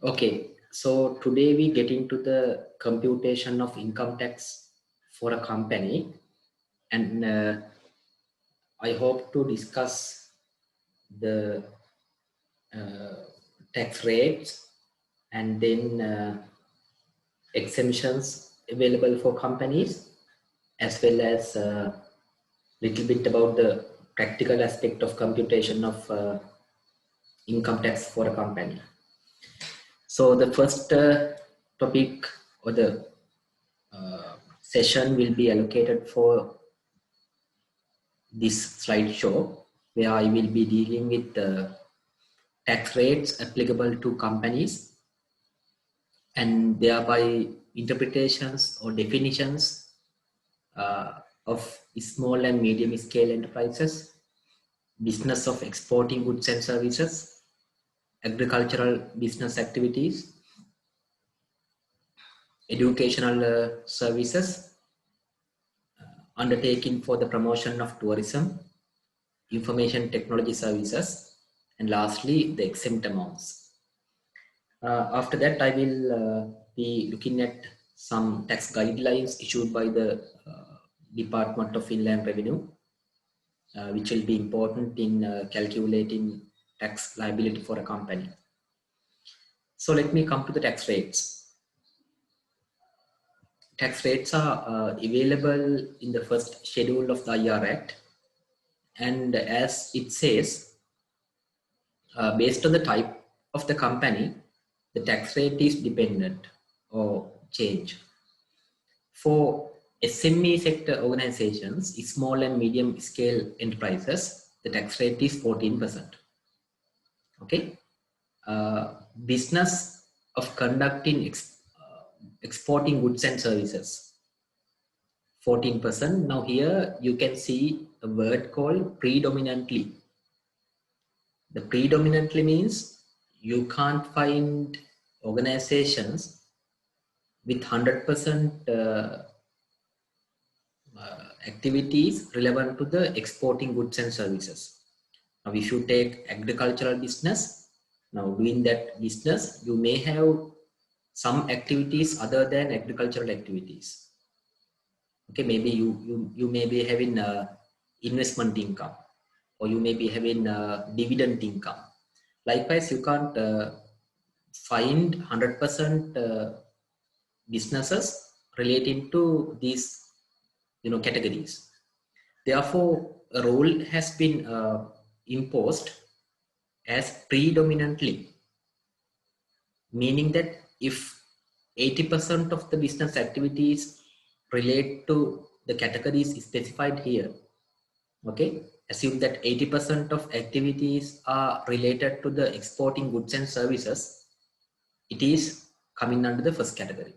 Okay, so today we get into the computation of income tax for a company, and I hope to discuss the uh, tax rates and then exemptions available for companies, as well as a little bit about the practical aspect of computation of income tax for a company. So the first topic or the session will be allocated for this slideshow, where I will be dealing with the tax rates applicable to companies and thereby interpretations or definitions of small and medium scale enterprises, business of exporting goods and services, agricultural business activities, educational services, undertaking for the promotion of tourism, information technology services, and lastly, the exempt amounts. After that, I will be looking at some tax guidelines issued by the Department of Inland Revenue, which will be important in calculating tax liability for a company. So let me come to the tax rates. Tax rates are available in the first schedule of the IR Act, and as it says, based on the type of the company, the tax rate is dependent or change. For SME sector organizations, small and medium scale enterprises, the tax rate is 14%. Okay. Business of conducting exporting goods and services, 14%. Now here you can see a word called predominantly. The predominantly means you can't find organizations with 100% activities relevant to the exporting goods and services. Now, if you take agricultural business, now doing that business, you may have some activities other than agricultural activities. Okay, maybe you may be having investment income, or you may be having dividend income. Likewise, you can't find 100% businesses relating to these categories. Therefore, a rule has been imposed as predominantly, meaning that if 80% of the business activities relate to the categories specified here, okay, assume that 80% of activities are related to the exporting goods and services, it is coming under the first category,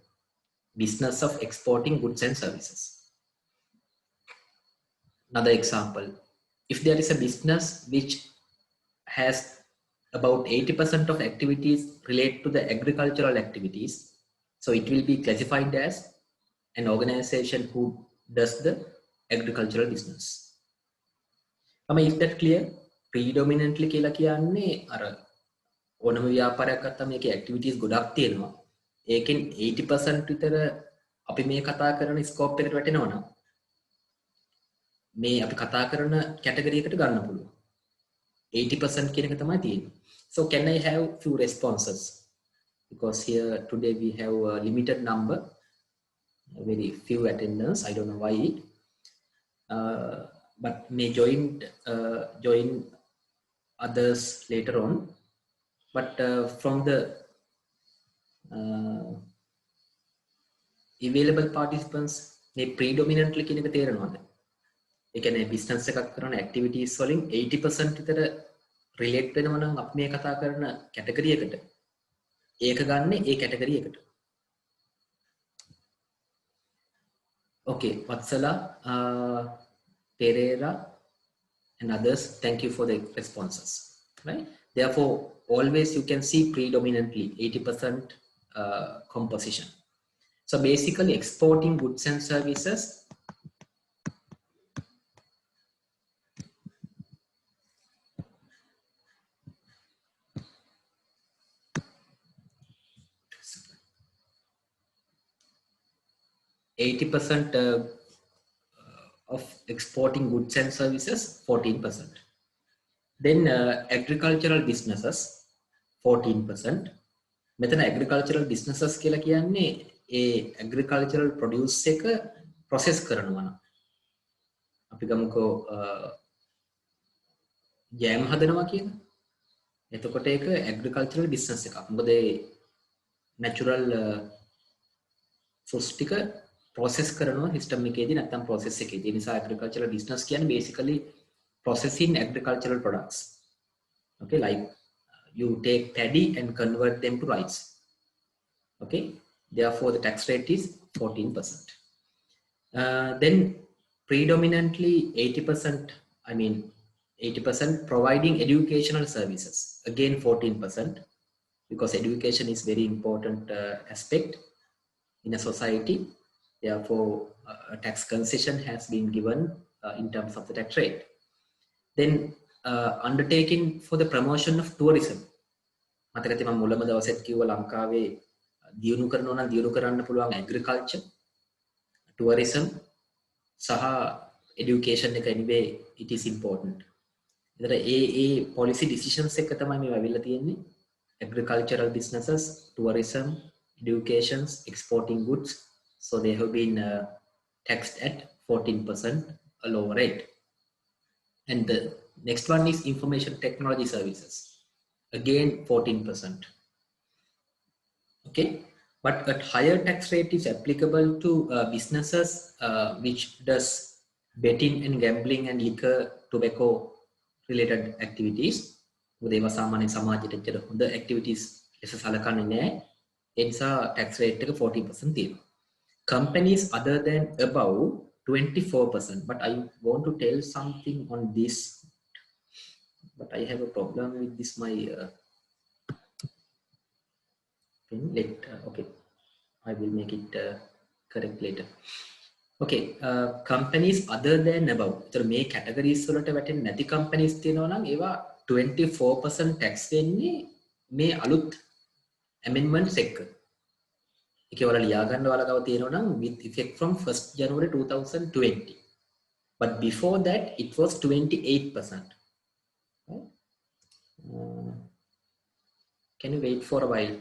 business of exporting goods and services. Another example, if there is a business which has about 80% of activities relate to the agricultural activities, so it will be classified as an organization who does the agricultural business. Is that clear? Predominantly කියලා කියන්නේ අර ඕනම ව්‍යාපාරයක් ගත්තාම මේකේ activities ගොඩක් තියෙනවා. ඒකෙන් 80% විතර අපි මේ කතා කරන ස්කෝප් එකට වැටෙනවා නම් මේ අපි කතා කරන කැටගරි එකට ගන්න පුළුවන්. 80% කියන එක තමයි තියෙන්නේ. So can I have few responses? Because here today we have a limited number, very few attendants. I don't know why. But may join others later on. But from the available participants, may predominantly කියන එක තේරෙනවද? ඒ කියන්නේ business එකක් කරන activities වලින් 80% විතර relate වෙනවා නම් අපි මේ කතා කරන category එකට ඒක ගන්න ඒ category එකට. Okay, Vatsala, Pereira and others, thank you for the responses, right? Therefore, always you can see predominantly 80% composition. So basically exporting goods and services 80% of exporting goods and services, 14%. Then agricultural businesses, 14%. මෙතන agricultural businesses කියලා කියන්නේ ඒ agricultural produce එක process කරනවා නම් අපි ගමුකෝ jam හදනවා කියලා. එතකොට ඒක agricultural business එකක්. මොකද ඒ natural fruits ටික process කරනවා system එකේදී නැත්නම් process එකේදී. ඒ නිසා agricultural business කියන්නේ basically processing agricultural products. Okay, like you take paddy and convert them to rice. Okay, therefore the tax rate is 14%. Then predominantly 80%, I mean 80% providing educational services, again 14%, because education is very important aspect in a society. Therefore a tax concession has been given in terms of the tax rate. Then undertaking for the promotion of tourism. මතක තියෙනවා මුලම දවසෙත් කිව්වා ලංකාවේ දියුණු කරනවා නම් දියුණු කරන්න පුළුවන් agriculture, tourism සහ education එක anyway it is important. ඒතර ඒ policy decisions එක තමයි මේ වෙවිලා තියෙන්නේ. Agricultural businesses, tourism, education, exporting goods, so they have been taxed at 14%, a lower rate. And the next one is information technology services, again 14%. Okay, but a higher tax rate is applicable to businesses which does betting and gambling and liquor, tobacco related activities. ඒවා සාමාන්‍ය සමාජයට ඇත්තට හොඳ activities ලෙස සලකන්නේ නැහැ. ඒ නිසා tax rate එක 40% තියෙනවා. Companies other than above 24%, but I want to tell something on this, but I have a problem with this my okay, I will make it correct later. Okay, companies other than above. So මේ categories වලට වැටෙන්නේ නැති companies තියෙනවා නම් ඒවා 24% tax වෙන්නේ මේ අලුත් amendments එක. ඒක වල ලියා ගන්න වලකව තියෙනවා නම් with effect from 1st January 2020. But before that it was 28%. Right? Can you wait for a while?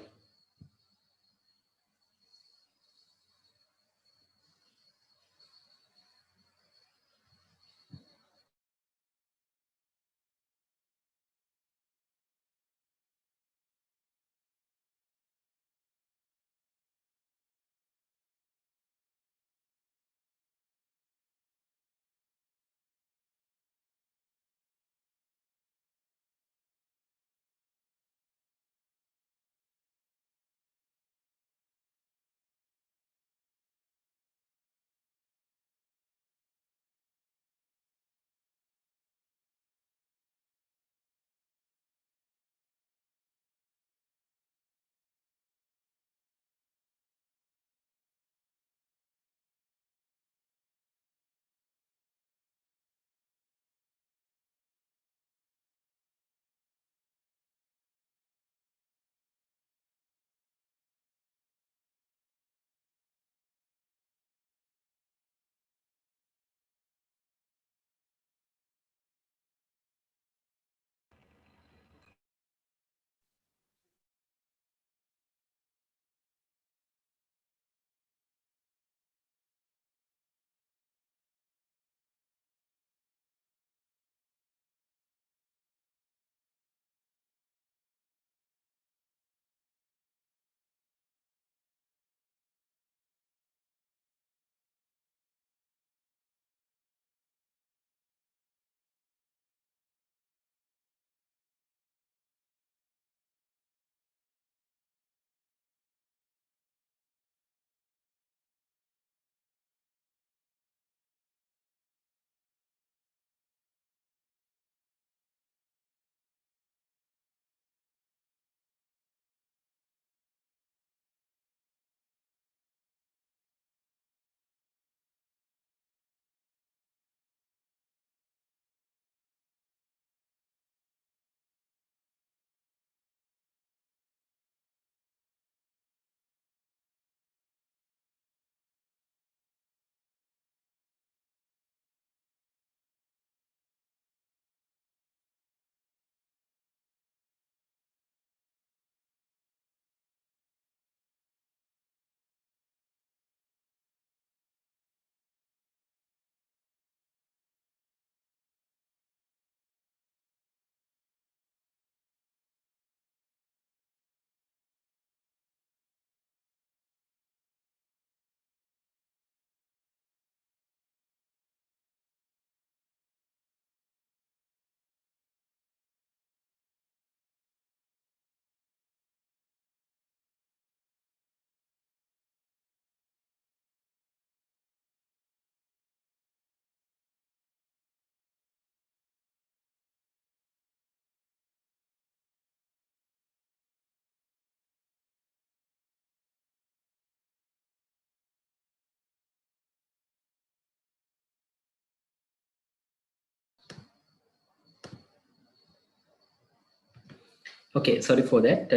Okay, sorry for that.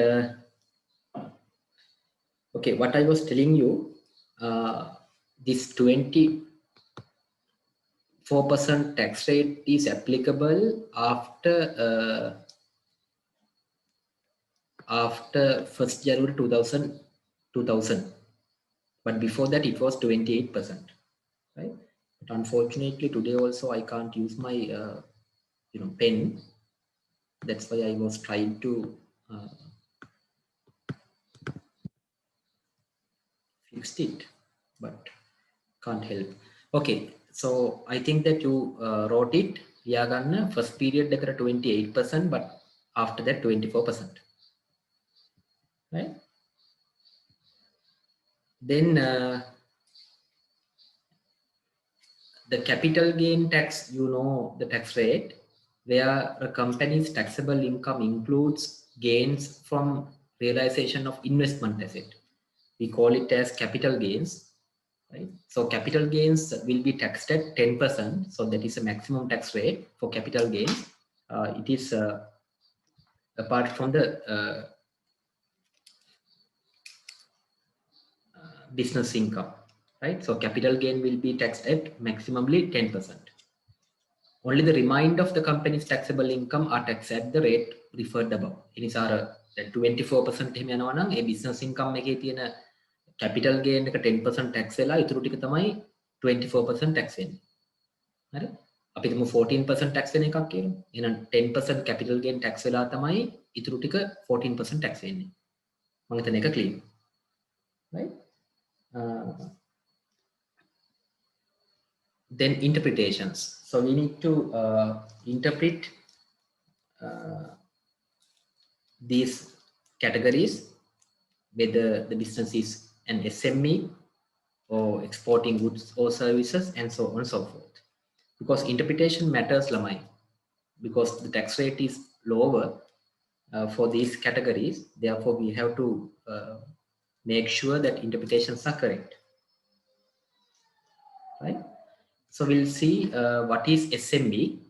Okay, what I was telling you, this 24% tax rate is applicable after 1st January 2000. But before that it was 28%, right? But unfortunately today also I can't use my pen. That's why I was trying to fix it, but can't help. Okay, so I think that you wrote it. Yaganna first period 28%, but after that 24%, right? Then the capital gain tax, you know, the tax rate where a company's taxable income includes gains from realization of investment asset. We call it as capital gains, right? So capital gains will be taxed at 10%. So that is a maximum tax rate for capital gains. It is apart from the business income, right? So capital gain will be taxed at maximally 10%. Only the remainder of the company's taxable income are taxed at the rate referred above. It is our 24% එහෙම යනවා නම් ඒ business income එකේ තියෙන capital gain එක 10% tax වෙලා ඉතුරු ටික තමයි 24% tax වෙන්නේ. හරි? අපි හිතමු 14% tax වෙන එකක් කියලා. එහෙනම් 10% capital gain tax වෙලා තමයි ඉතුරු ටික 14% tax වෙන්නේ. මම හිතන එක clear. Right? Then interpretations. So we need to interpret these categories, whether the business is an SME or exporting goods or services, and so on and so forth. Because interpretation matters, Lamai, because the tax rate is lower for these categories. Therefore, we have to make sure that interpretations are correct, right? So we'll see what is SME.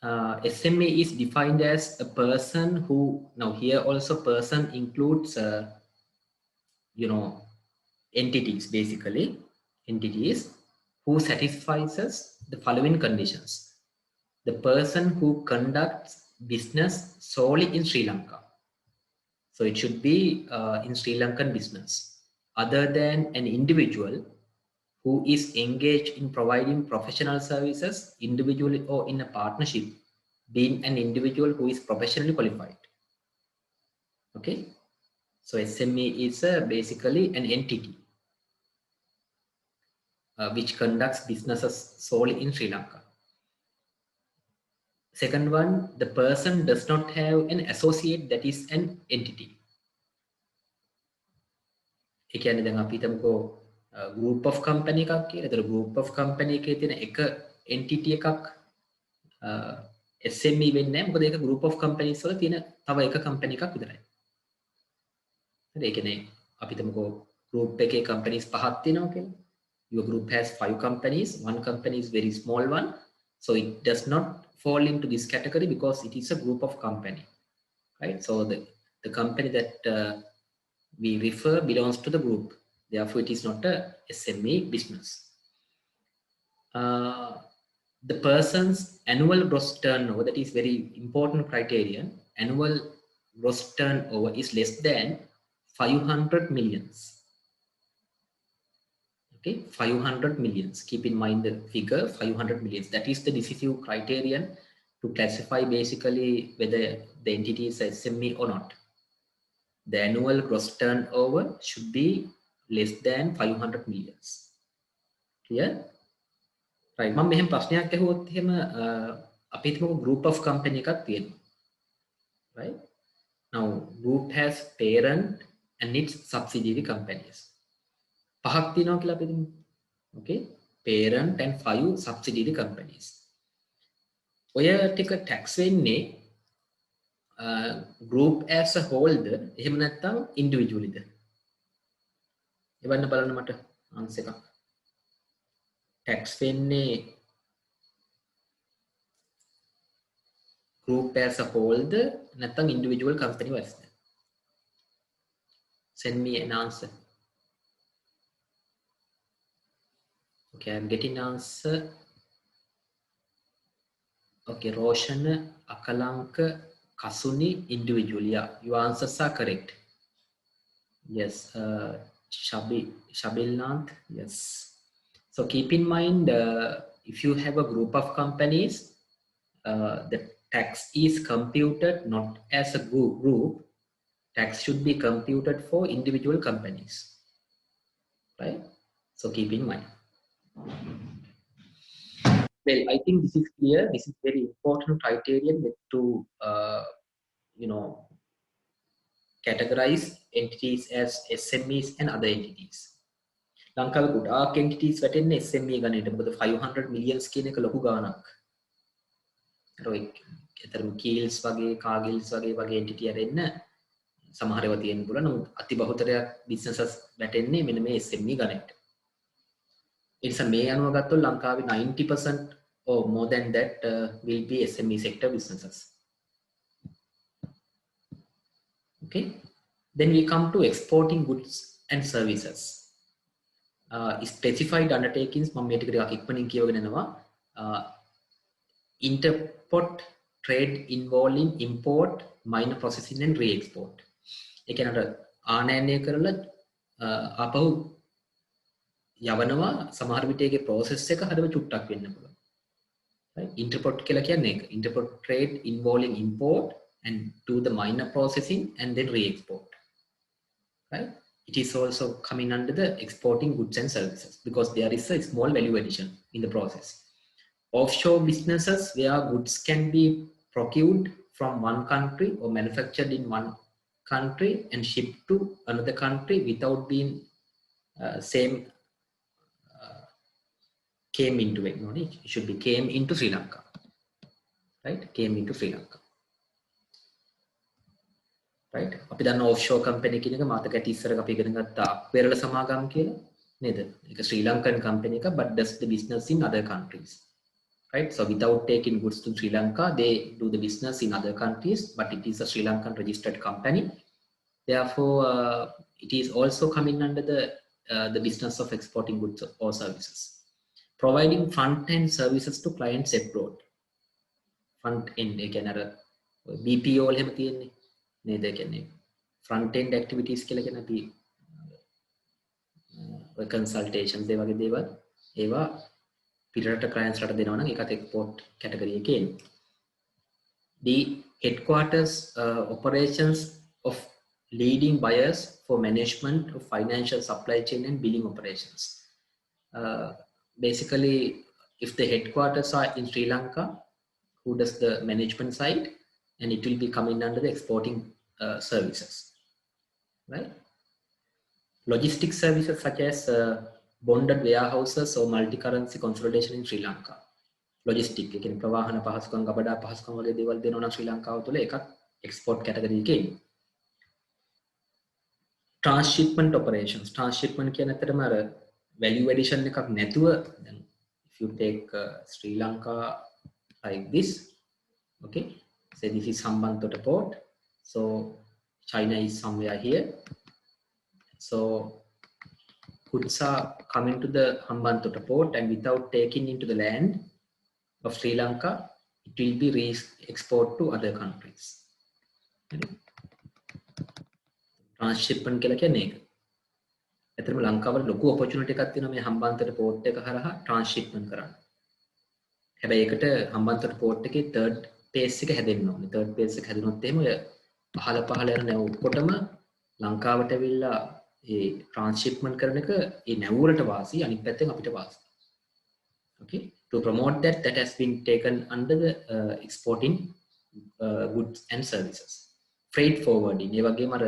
SME is defined as a person who, now here also person includes, entities, basically, entities who satisfies the following conditions. The person who conducts business solely in Sri Lanka. So it should be in Sri Lankan business, other than an individual who is engaged in providing professional services individually or in a partnership, being an individual who is professionally qualified. Okay, so SME is basically an entity which conducts businesses solely in Sri Lanka. Second one, the person does not have an associate that is an entity. ඒ කියන්නේ දැන් අපි හිතමුකෝ group of company එකක් කියලා. ඒතර group of company එකේ තියෙන එක entity එකක් SME වෙන්නේ නැහැ. මොකද ඒක group of companies වල තියෙන තව එක company එකක් විතරයි. හරි, ඒ කියන්නේ අපි හිතමුකෝ group එකේ companies පහක් තියෙනවා කියලා. Your group has 5 companies. One company is very small one, so it does not fall into this category because it is a group of company, right? So the company that we refer belongs to the group. Therefore, it is not a SME business. The person's annual gross turnover, that is very important criterion. Annual gross turnover is less than 500 millions. Okay, 500 millions. Keep in mind the figure 500 millions. That is the decisive criterion to classify basically whether the entity is a SME or not. The annual gross turnover should be less than 500 millions. Clear? Right. මම මෙහෙම ප්‍රශ්නයක් අහුවොත් එහෙම අපි හිතමුකෝ group of company එකක් තියෙනවා. Right? Now group has parent and its subsidiary companies. පහක් තියෙනවා කියලා අපි හිතමු. Okay? Parent and 5 subsidiary companies. ඔය ටික tax වෙන්නේ group as a whole ද එහෙම නැත්නම් individually ද? එවන්න බලන්න මට answer එකක්. tax වෙන්නේ group as a whole the නැත්නම් individual company wise? Send me an answer. Okay, I'm getting answer. Okay, Roshan, Akalanka, Kasuni, individual. Yeah, your answers are correct. Yes, Shabilnant, yes. So keep in mind, if you have a group of companies, the tax is computed not as a group. Tax should be computed for individual companies, right? So keep in mind. Well, I think this is clear. This is very important criterion to categorize entities as SMEs and other entities. ලංකාවේ ගොඩාක් entities වැටෙන්නේ SME ගණයට. මොකද 500 millions කියන එක ලොකු ගාණක්. අර ඔය ඇතරම කීල්ස් වගේ කාගිල්ස් වගේ entity අරෙන්න සමහර ඒවා තියෙන්න පුළුවන්. නමුත් අති බහුතරයක් businesses වැටෙන්නේ මෙන්න මේ SME ගණයට. ඒ නිසා මේ අනුව ගත්තොත් ලංකාවේ 90% or more than that will be SME sector businesses. Okay, then we come to exporting goods and services. Specified undertakings මම මේ ටික ටිකක් ඉක්මනින් කියවගෙන යනවා. Interport trade involving import, minor processing and re-export. ඒ කියන්නේ ආනයනය කරලා ආපහු යවනවා සමහර විට ඒකේ process එක හදව චුට්ටක් වෙන්න පුළුවන්. Right? Interport කියලා කියන්නේ ඒක. Interport trade involving import and do the minor processing and then re-export. Right? It is also coming under the exporting goods and services because there is a small value addition in the process. Offshore businesses where goods can be procured from one country or manufactured in one country and shipped to another country without being same came into it. No, it should be came into Sri Lanka. Right? Came into Sri Lanka. Right? අපි දන්න offshore company කියන එක මාතකට ඉස්සරක අපි ඉගෙන ගත්ත අපේරළ සමාගම් කියලා නේද? ඒක Sri Lankan company එක but does the business in other countries. Right? So without taking goods to Sri Lanka, they do the business in other countries, but it is a Sri Lankan registered company. Therefore, it is also coming under the business of exporting goods or services. Providing front-end services to clients abroad. Front-end, again, BPO වල හැම තියෙන්නේ. නේද? කියන්නේ front-end activities කියලා කියන අපි consultations ඒ වගේ දේවල් ඒවා පිටරට clients රට දෙනවා නම් ඒකත් export category එකේ එන්නේ. The headquarters operations of leading buyers for management of financial supply chain and billing operations. Basically, if the headquarters are in Sri Lanka, who does the management side, and it will be coming under the exporting services, right? Logistics services such as bonded warehouses or multi-currency consolidation in Sri Lanka. Logistic, ඒ කියන්නේ ප්‍රවාහන පහසුකම් ගබඩා පහසුකම් වගේ දේවල් දෙනවා නම් ශ්‍රී ලංකාව තුළ ඒකත් export category එකේ ඉන්නේ. Transshipment operations. Transshipment කියන අතරම අර value addition එකක් නැතුව දැන් if you take Sri Lanka like this, okay, say this is Hambantota port, so China is somewhere here, so goods are coming to the Hambantota port and without taking into the land of Sri Lanka, it will be re-export to other countries. Transshipment කියලා කියන්නේ ඒක. ඇත්තටම ලංකාවල ලොකු opportunity එකක් තියෙනවා මේ Hambantota port එක හරහා transshipment කරන්න. හැබැයි ඒකට හම්බන්තොට port එකේ third phase එක හැදෙන්න ඕනේ. third phase එක හැදුනොත් එහෙම ඔය පහළ යන නැව ඔක්කොටම ලංකාවට ඇවිල්ලා ඒ transshipment කරන එක ඒ නැව වලට වාසි අනිත් පැත්තෙන් අපිට වාසි. Okay, to promote that has been taken under the exporting goods and services. Freight forwarding ඒ වගේම අර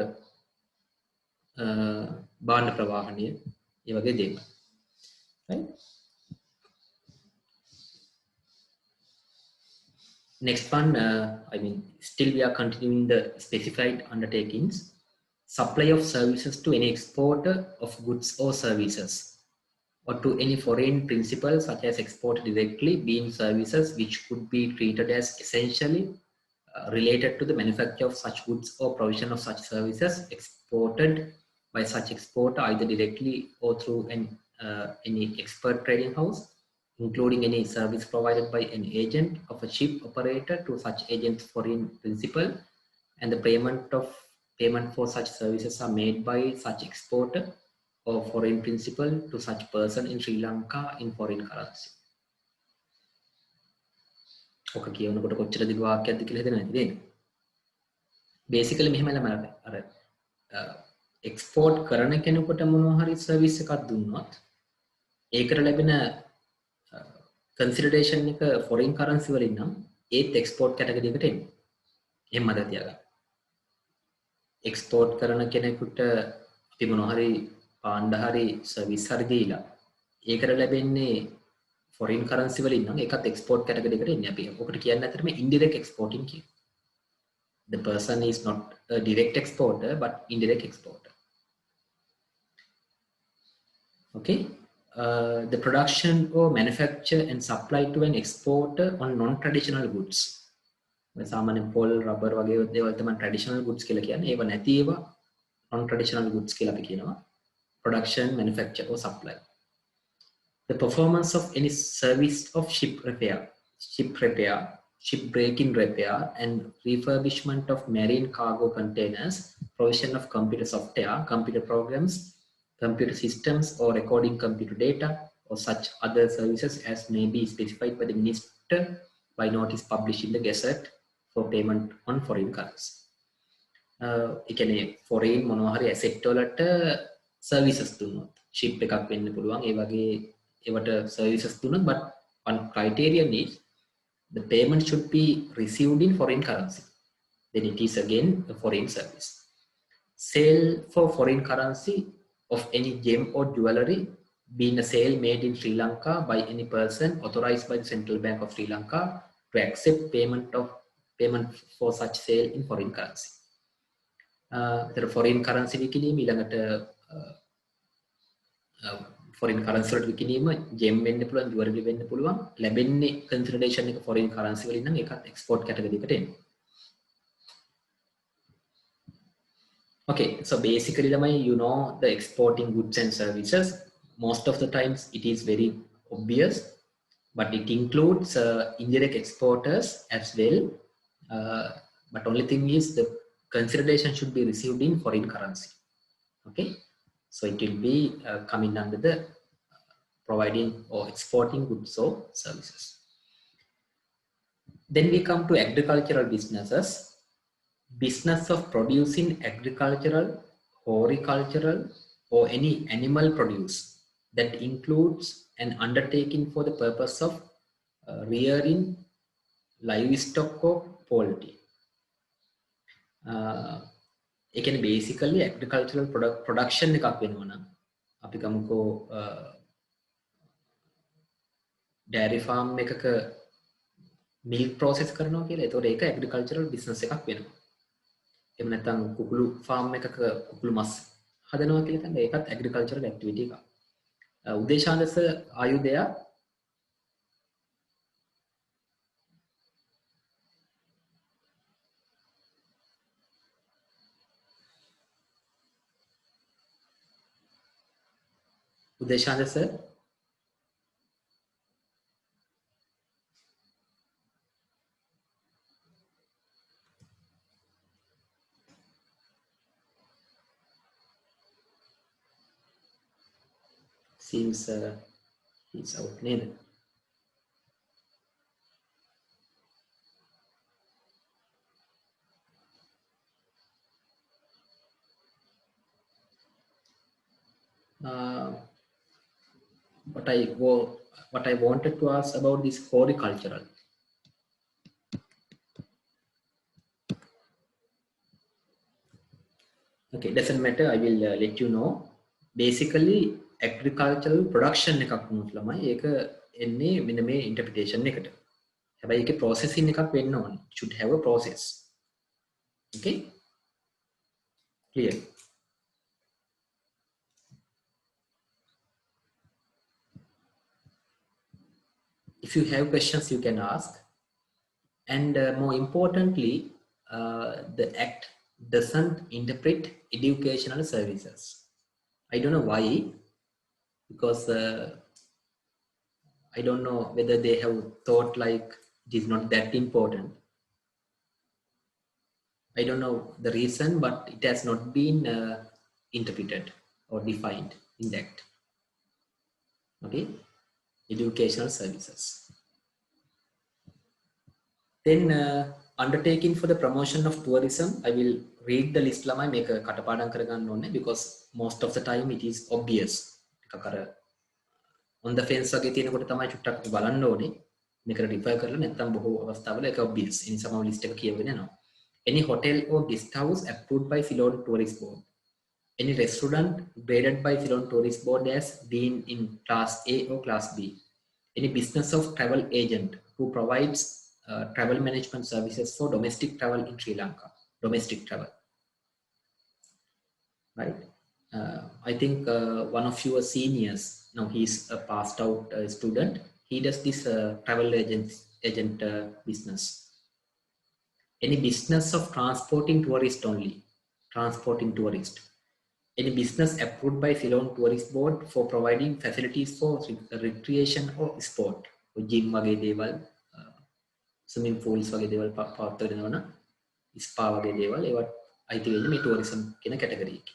බාණ්ඩ ප්‍රවාහනය ඒ වගේ දේවල්. Right? Next one, I mean, still we are continuing the specified undertakings. Supply of services to any exporter of goods or services, or to any foreign principal such as exported directly, being services which could be treated as essentially related to the manufacture of such goods or provision of such services exported by such exporter either directly or through any expert trading house, including any service provided by an agent of a ship operator to such agent's foreign principal, and the payment for such services are made by such exporter or foreign principal to such person in Sri Lanka in foreign currency. ඔක කියනකොට කොච්චර දිග වාක්‍යයක්ද කියලා හිතන්න නේද? Basically මෙහෙම ළමයි අර එක්ස්පෝර්ට් කරන කෙනෙකුට මොනවා හරි සර්විස් එකක් දුන්නොත් ඒකට ලැබෙන කන්සිඩරේෂන් එක ෆොරින් කරන්සි වලින් නම් ඒත් එක්ස්පෝර්ට් කැටගරි එකට එන්නේ. එහෙම මතක තියාගන්න. එක්ස්පෝර්ට් කරන කෙනෙකුට අපි මොනවා හරි පාණ්ඩ හරි සර්විස් හරි දීලා ඒකට ලැබෙන්නේ foreign currency වලින් නම් ඒකත් export category එකට එන්නේ. අපි ඔකට කියන්නේ ඇත්තටම indirect exporting කියන. The person is not a direct exporter but indirect exporter. Okay. The production or manufacture and supply to an exporter on non-traditional goods. සාමාන්‍ය පොල් රබර් වගේ දේවල් තමයි traditional goods කියලා කියන්නේ. ඒව නැති ඒවා non-traditional goods කියලා අපි කියනවා. Production, manufacture or supply. The performance of any service of ship repair, ship breaking repair, and refurbishment of marine cargo containers, provision of computer software, computer programs, computer systems, or recording computer data, or such other services as may be specified by the minister by notice published in the Gazette for payment on foreign currency. ඒ කියන්නේ foreign මොනවා හරි asset වලට services දුන්නොත් ship එකක් වෙන්න පුළුවන් ඒ වගේ ඒවට services දුන්නොත් but one criterion is the payment should be received in foreign currency, then it is again a foreign service. Sale for foreign currency of any gem or jewelry being a sale made in Sri Lanka by any person authorized by the Central Bank of Sri Lanka to accept payment for such sale in foreign currency. The foreign currency විකිණීම ඊළඟට foreign currency වලට විකිණීම gem වෙන්න පුළුවන් jewelry වෙන්න පුළුවන් ලැබෙන්නේ consideration එක foreign currency වලින් නම් ඒකත් export category එකට එන්නේ. Okay, so basically lamai, you know the exporting goods and services. Most of the times it is very obvious, but it includes indirect exporters as well. But only thing is the consideration should be received in foreign currency. Okay, so it will be coming under the providing or exporting goods or services. Then we come to agricultural businesses. Business of producing agricultural, horticultural, or any animal produce that includes an undertaking for the purpose of rearing livestock or poultry. It can basically agricultural production එකක් වෙනවා නම් අපි ගමුකෝ dairy farm එකක milk process කරනවා කියලා. ඒතකොට ඒක agricultural business එකක් වෙනවා. එහෙම නැත්නම් කුකුළු ෆාම් එකක කුකුළු මස් හදනවා කියලා හිතන්න ඒකත් ඇග්‍රිකල්චරල් ඇක්ටිවිටි එකක්. උදේශාන්දස ආයුධය උදේශාන්දස seems he's out neither. What I wanted to ask about this horticultural. Okay, doesn't matter. I will let you know. Basically, agricultural production එකක් වුණොත් ළමයි ඒක එන්නේ මෙන්න මේ interpretation එකට. හැබැයි ඒකේ processing එකක් වෙන්න ඕනේ. Should have a process. Okay? Clear? If you have questions, you can ask. And more importantly, the act doesn't interpret educational services. I don't know why, because I don't know whether they have thought like it is not that important. I don't know the reason, but it has not been interpreted or defined in the act. Okay, educational services. Then undertaking for the promotion of tourism, I will read the list lamai make a katapadam karaganna onne because most of the time it is obvious. On the fence වගේ තියෙනකොට තමයි චුට්ටක් බලන්න ඕනේ. මේකට refer කරලා නැත්නම් බොහෝ අවස්ථාවල ඒක obvious. ඒ නිසාම ලිස්ට් එක කියවගෙන යනවා. Any hotel or guest house approved by Ceylon Tourist Board. Any restaurant graded by Ceylon Tourist Board as being in Class A or Class B. Any business of travel agent who provides travel management services for domestic travel in Sri Lanka. Domestic travel. Right? I think one of your seniors, now he's a passed out student, he does this travel agent business. Any business of transporting tourist only, transporting tourist. Any business approved by Ceylon Tourist Board for providing facilities for recreation or sport. Gym වගේ දේවල්, swimming pools වගේ දේවල් පවත්වාගෙන යනවා, spa වගේ දේවල් ඒවත් අයිති වෙන්නේ මේ tourism කියන category එකේ.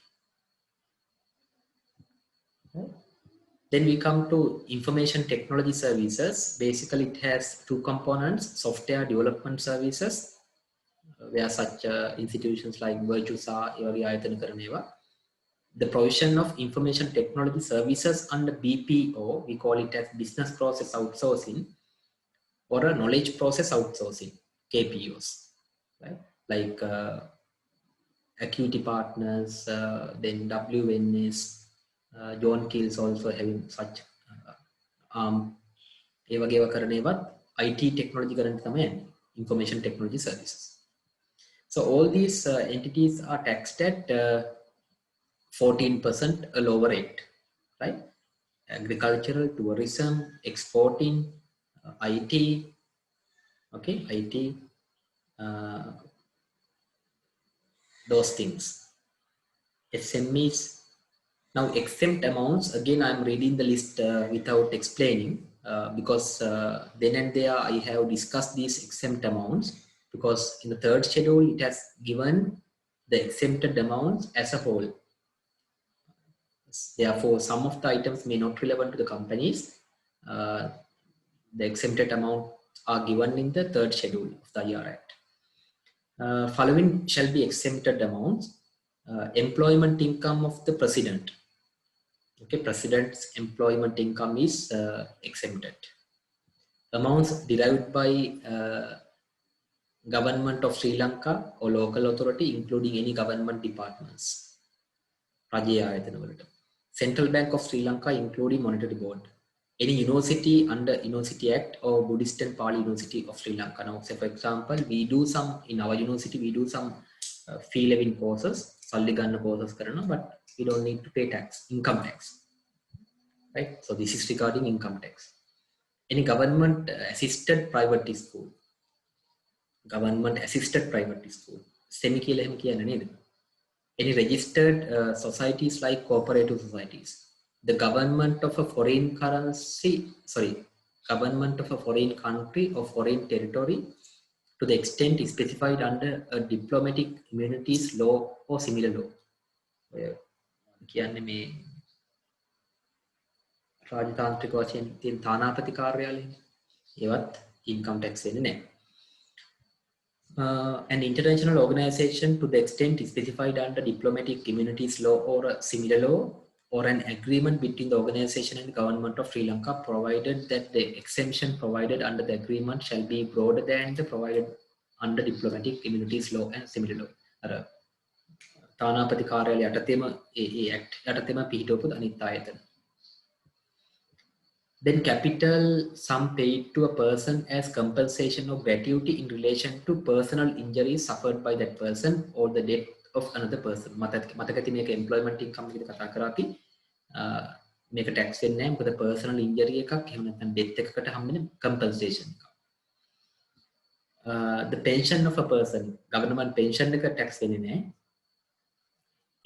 Then we come to information technology services. Basically, it has two components: software development services, where such institutions like Virtusa, the provision of information technology services under BPO, we call it as business process outsourcing or a knowledge process outsourcing, KPOs, right? Like Acuity Partners, then WNS, John Kills also having such ඒ වගේ ඒවා කරන ඒවත් IT technology කරන්න තමයි යන්නේ, information technology services. So all these entities are taxed at 14% a lower rate, right? Agricultural, tourism, exporting, IT, okay, IT, those things. SMEs. Now exempt amounts, again I'm reading the list without explaining because then and there I have discussed these exempt amounts, because in the third schedule it has given the exempted amounts as a whole. Therefore, some of the items may not relevant to the companies. The exempted amount are given in the third schedule of the IR Act. Following shall be exempted amounts. Employment income of the president. Okay, president's employment income is exempted. Amounts derived by government of Sri Lanka or local authority, including any government departments. Central Bank of Sri Lanka, including Monetary Board. Any university under University Act or Buddhist and Pali University of Sri Lanka. Now, say for example, we do some, in our university, we do some fee levying courses, courses, but we don't need to pay tax, income tax, right? So this is regarding income tax. Any government assisted private school, government assisted private school, any registered societies like cooperative societies, the government of a foreign government of a foreign country or foreign territory to the extent is specified under a diplomatic immunities law or similar law. කියන්නේ මේ රාජතාන්ත්‍රික වශයෙන් තියෙන තානාපති කාර්යාලය ඒවත් income tax වෙන්නේ නැහැ. An international organization to the extent is specified under diplomatic immunities law or a similar law, or an agreement between the organization and the government of Sri Lanka, provided that the exemption provided under the agreement shall be broader than the provided under diplomatic immunities law and similar law. තානාපති කාර්යාලය යටතේම ඒ act යටතේම පිහිටවපු අනිත් ආයතන. Then capital sum paid to a person as compensation of gratuity in relation to personal injuries suffered by that person or the death of another person. මතකති මේක employment income විදිහට කතා කරා අපි. මේක tax වෙන්නේ නැහැ මොකද personal injury එකක් එහෙම නැත්නම් death එකකට හම්බෙන compensation එක. the pension of a person, government pension එක tax වෙන්නේ නැහැ.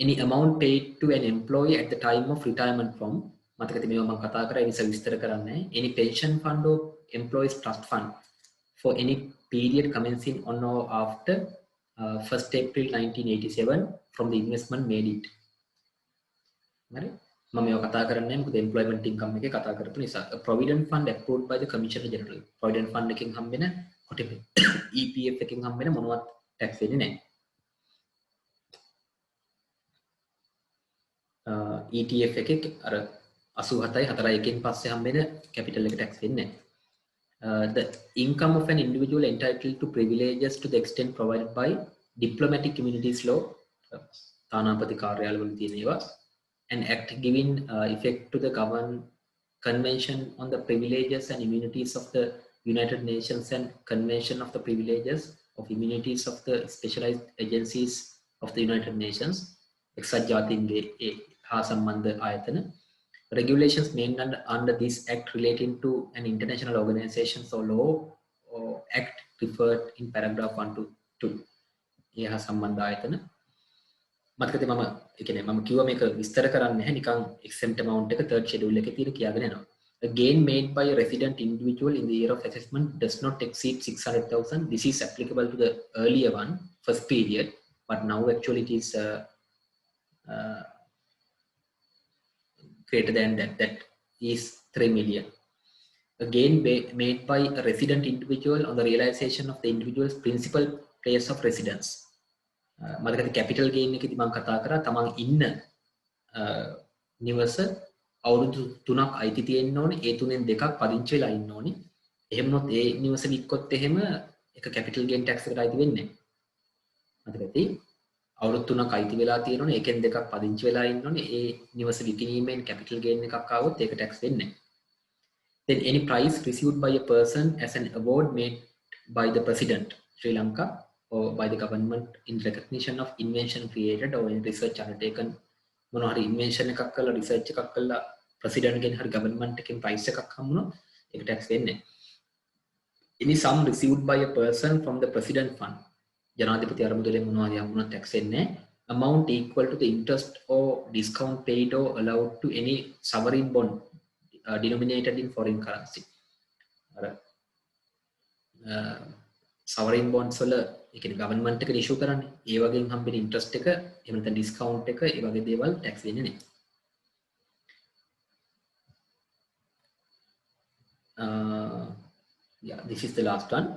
Any amount paid to an employee at the time of retirement from, මතක තියෙනවා මම කතා කරා ඒ නිසා විස්තර කරන්නේ. Any pension fund or employees trust fund for any period commencing on or after 1st April 1987 from the investment made it. හරි? මම මේව කතා කරන්නේ මොකද employment income එකේ කතා කරපු නිසා. A provident fund approved by the commissioner general. provident fund එකෙන් හම්බෙන කොටි EPF එකෙන් හම්බෙන මොනවත් tax වෙන්නේ නැහැ. ETF එකේ අර 87යි 4යි එකෙන් පස්සේ හම්බෙන capital එක tax වෙන්නේ නැහැ. The income of an individual entitled to privileges to the extent provided by diplomatic immunities law, තානාපති කාර්යාලවල තියෙන ඒවා, an act giving effect to the Convention on the Privileges and Immunities of the United Nations and Convention of the Privileges of Immunities of the Specialized Agencies of the United Nations, එක්සත් ජාතීන්ගේ හා සම්බන්ධ ආයතන. Regulations made under this act relating to an international organization or law or act referred in paragraph 1 to 2. ඒ හා සම්බන්ධ ආයතන. මතකද මම ඒ කියන්නේ මම කිව්වා මේක විස්තර කරන්නේ නැහැ නිකන් exempt amount එක third schedule එකේ තියෙන කියාගෙන යනවා. A gain made by a resident individual in the year of assessment does not exceed 600,000. This is applicable to the earlier one, first period, but now actually it is greater than that. That is 3 million. A gain made by a resident individual on the realization of the individual's principal place of residence. මතකද capital gain එකේදී මම කතා කරා තමන් ඉන්න නිවස අවුරුදු 3ක් අයිති තියෙන්න ඕනේ. ඒ තුනෙන් දෙකක් පදිංචි වෙලා ඉන්න ඕනේ. එහෙම නොත් ඒ නිවස වික්කොත් එහෙම ඒක capital gain tax එකට අයිති වෙන්නේ නැහැ. මතකද අවුරුදු 3ක් අයිති වෙලා තියෙනෝනේ. ඒකෙන් දෙකක් පදිංචි වෙලා ඉන්න ඕනේ. ඒ නිවස විකිණීමෙන් capital gain එකක් ආවොත් ඒක tax වෙන්නේ නැහැ. Then any prize received by a person as an award made by the president Sri Lanka or by the government in recognition of invention created or in research undertaken, මොනවා හරි invention එකක් කරලා research එකක් කරලා president ගෙන් හරි government එකෙන් prize එකක් හම්බුනොත් ඒක tax වෙන්නේ නැහැ. Any sum received by a person from the president fund, ජනාධිපති අරමුදලෙන් මොනවා හරි හම්බුනොත් tax වෙන්නේ නැහැ. Amount equal to the interest or discount paid or allowed to any sovereign bond denominated in foreign currency. අර sovereign bonds වල ඒ කියන්නේ government එකට issue කරන්නේ. ඒ වගේම හම්බෙන interest එක එහෙම නැත්නම් discount එක ඒ වගේ දේවල් tax වෙන්නේ නැහැ. Yeah, this is the last one.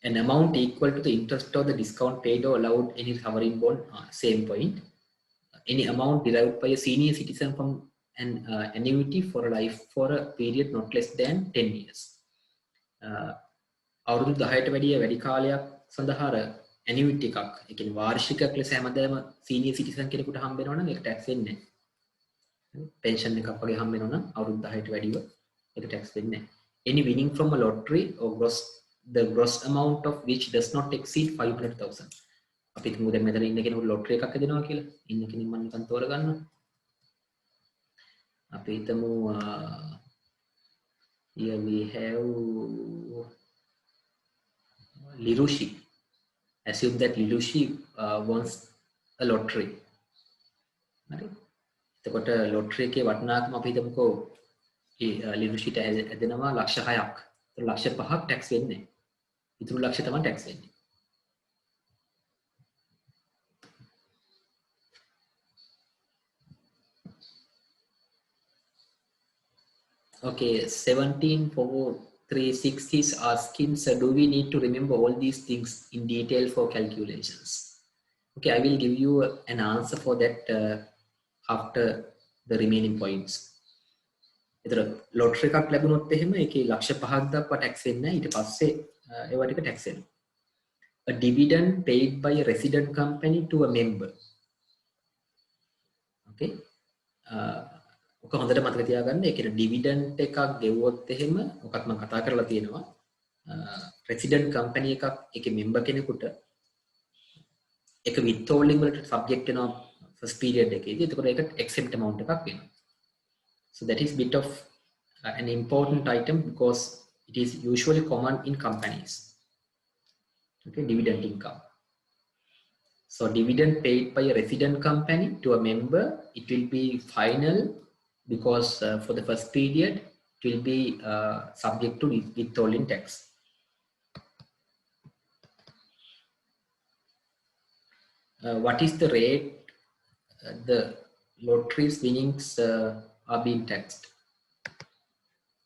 An amount equal to the interest or the discount paid or allowed any sovereign bond, same point. Any amount derived by a senior citizen from an annuity for a life for a period not less than 10 years. අවුරුදු 10ට වැඩි කාලයක් සඳහා annuity එකක් ඒ කියන්නේ වාර්ෂිකයක් ලෙස හැමදාම senior citizen කෙනෙකුට හම්බ වෙනවා නම් ඒක tax වෙන්නේ නැහැ. pension එකක් වගේ හම්බ වෙනවා නම් අවුරුදු 10ට වැඩිව ඒක tax වෙන්නේ නැහැ. Any winning from a lottery or the gross amount of which does not exceed 500,000. අපි හිතමු දැන් මෙතන ඉන්න කෙනෙකුට lottery එකක් හදනවා කියලා. ඉන්න කෙනෙක් මම නිකන් තෝරගන්නවා. අපි හිතමු here we have Lirushi. Assume that Lirushi wants a lottery. හරි. එතකොට lottery එකේ වටිනාකම අපි හිතමුකෝ ඒ Lirushිට ඇදෙනවා ලක්ෂ 6ක්. ඒතර ලක්ෂ 5ක් tax වෙන්නේ. ඉතුරු ලක්ෂ තමයි tax වෙන්නේ. Okay, 17.436 is asking, so do we need to remember all these things in detail for calculations? Okay, I will give you an answer for that after the remaining points. ඒතර lottery එකක් ලැබුණොත් එහෙම ඒකේ ලක්ෂ 5ක් දක්වා tax වෙන්නේ නැහැ. ඊට පස්සේ ඒවා ටික tax වෙනවා. A dividend paid by a resident company to a member. Okay. ඔක හොඳට මතක තියාගන්න. ඒ කියන්නේ dividend එකක් ගෙවුවොත් එහෙම ඔකත් මම කතා කරලා තියෙනවා. resident company එකක් ඒකේ member කෙනෙකුට ඒක withholding වලට subject වෙනවා first period එකේදී. එතකොට ඒක exempt amount එකක් වෙනවා. So that is bit of an important item because it is usually common in companies. Okay, dividend income. So dividend paid by a resident company to a member, it will be final because for the first period, it will be subject to withholding tax. What is the rate the lottery's winnings are being taxed?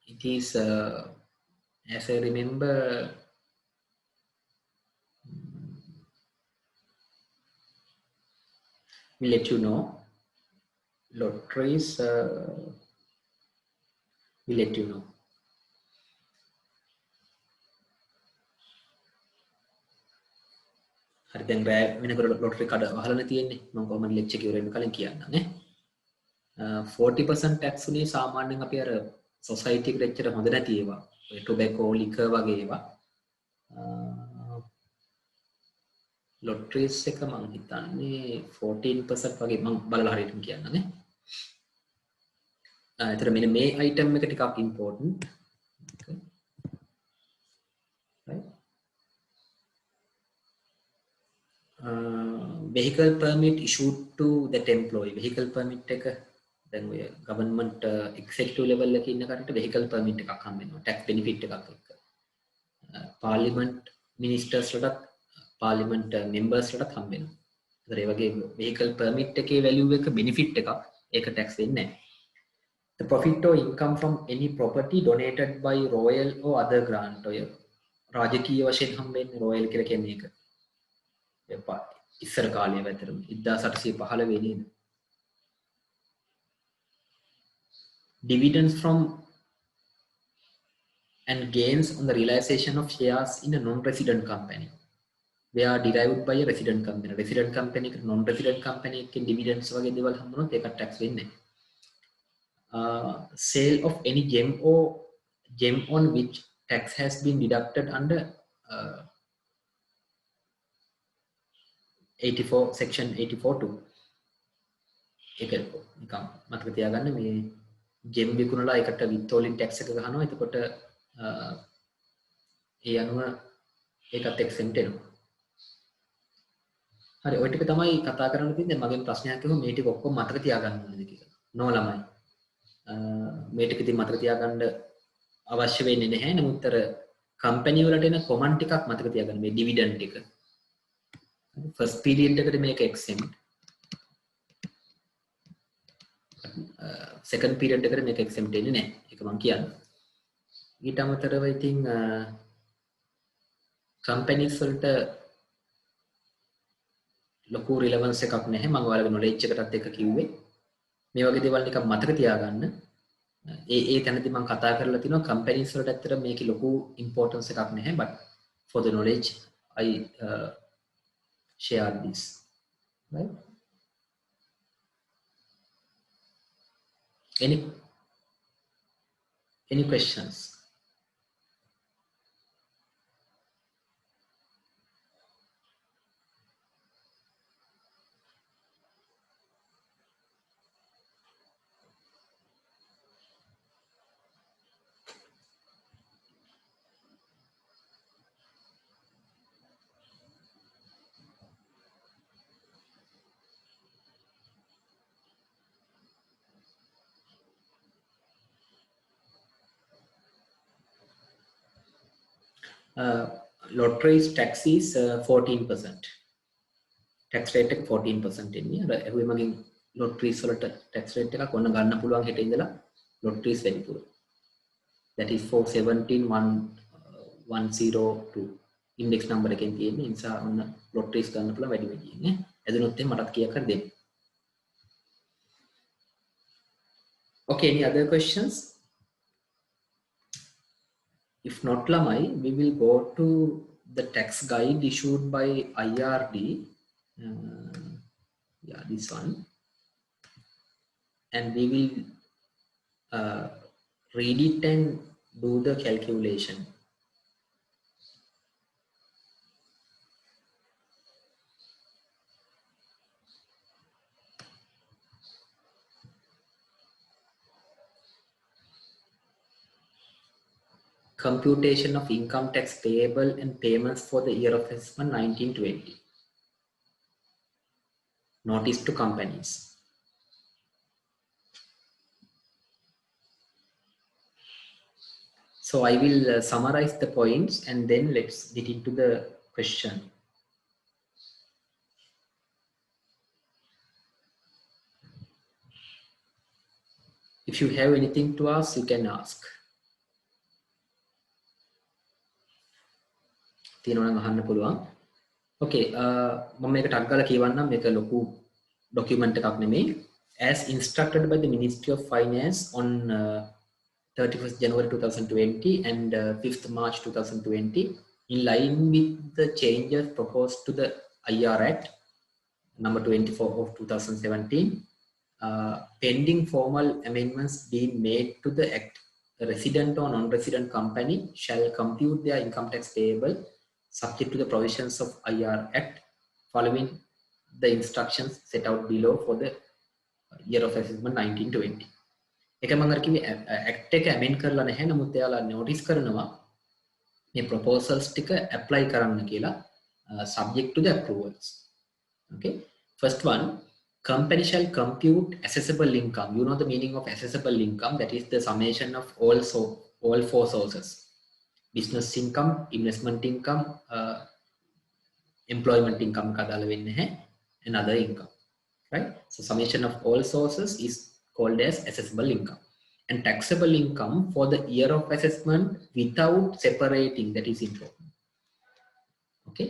It is, as I remember, we'll let you know. Lotteries, we'll let you know. හරි දැන් රෑ වෙනකොට lottery කඩ වහලානේ තියෙන්නේ මම කොහමද lecture එක ඉවර වෙන කලින් කියන්න නේ 40% tax උනේ සාමාන්‍යයෙන් අපි අර සොසයිටි එකට එච්චර හොඳ නැති ඒවා ඔය ටොබැකෝ ලිකර් වගේ ඒවා ලොටරිස් එක මම හිතන්නේ 14% වගේ මම බලලා හරියටම කියන්න නේ එතන මෙන්න මේ item එක ටිකක් important okay. Right. Vehicle permit issued to that employee vehicle permit එක දැන් ඔය government executive level එකේ ඉන්න කටට vehicle permit එකක් හම්බ වෙනවා tax benefit එකක් එක්ක parliament ministers ලටත් parliament members ලටත් හම්බ වෙනවා. ඒතර ඒ වගේ vehicle permit එකේ value එක benefit එකක් ඒක tax වෙන්නේ නැහැ. The profit or income from any property donated by royal or other grant ඔය රාජකීය වශයෙන් හම්බ වෙන්නේ royal කියලා කියන්නේ ඒක. ඉස්සර කාලේ වැතරම 1815 නේද dividends from and gains on the realization of shares in a non-resident company they are derived by a resident company එක non-resident company එකකින් dividends වගේ දේවල් හම්බුනොත් ඒක tax වෙන්නේ sale of any gem on which tax has been deducted under 84 section 84(2) ඒක නිකම් මතක තියාගන්න මේ gem විකුණලා ඒකට withholding tax එක ගහනවා එතකොට ඒ අනුව ඒකත් exempt වෙනවා හරි ඔය ටික තමයි කතා කරන්න තියෙන්නේ මගෙන් ප්‍රශ්නයක් අහුවා මේ ටික ඔක්කොම මතක තියාගන්න ඕනේද කියලා නෝ ළමයි මේ ටික ඉතින් මතක තියාගන්න අවශ්‍ය වෙන්නේ නැහැ නමුත් අර කම්පැනි වලට එන කොමන් ටිකක් මතක තියාගන්න මේ ඩිවිඩන්ඩ් එක first period එකට මේක exempt second period එකට මේක exempt වෙන්නේ නැහැ ඒක මම කියන්නේ ඊට අමතරව ඉතින් companies වලට ලොකු රිලෙවන්ස් එකක් නැහැ මම ඔයාලගේ knowledge එකටත් එක කිව්වේ මේ වගේ දේවල් නිකන් මතක තියාගන්න ඒ තැනදී මම කතා කරලා තිනවා companies වලට ඇත්තට මේකේ ලොකු importance එකක් නැහැ but for the knowledge I share this right any questions lotteries tax is 14% tax rate එක 14% එන්නේ අර ඇහුවේ මගෙන් lotteries වලට tax rate එකක් ඔන්න ගන්න පුළුවන් හෙට ඉඳලා lotteries වැඩිපුර that is 417102 index number එකෙන් තියෙන්නේ ඒ නිසා ඔන්න lotteries ගන්න පුළුවන් වැඩි වැඩියෙන් නේ එදනොත් එහෙනම් මටත් කීයක් හරි දෙන්න okay any other questions if not lamai we will go to the tax guide issued by IRD yeah this one and we will read it and do the calculation computation of income tax payable and payments for the year of assessment 1920. Notice to companies. So I will summarize the points and then let's get into the question. If you have anything to ask, you can ask. තියෙනවා නම් අහන්න පුළුවන්. Okay, මම මේක ටක් ගාලා කියවන්නම්. මේක ලොකු document එකක් නෙමෙයි. As instructed by the Ministry of Finance on 31st January 2020 and 5th March 2020, in line with the changes proposed to the IR Act number 24 of 2017, pending formal amendments being made to the Act, a resident or non-resident company shall compute their income tax payable subject to the provisions of IR Act following the instructions set out below for the year of assessment 1920. එක මම අර කිව්වේ act එක amend කරලා නැහැ. නමුත් එයාලා notice කරනවා මේ proposals ටික apply කරන්න කියලා subject to the approvals. Okay, first one, company shall compute assessable income. You know the meaning of assessable income, that is the summation of all four sources: business income, investment income, employment income kadala වෙන්නේ නැහැ, and other income, right? So summation of all sources is called as assessable income. And taxable income for the year of assessment without separating, that is important. Okay,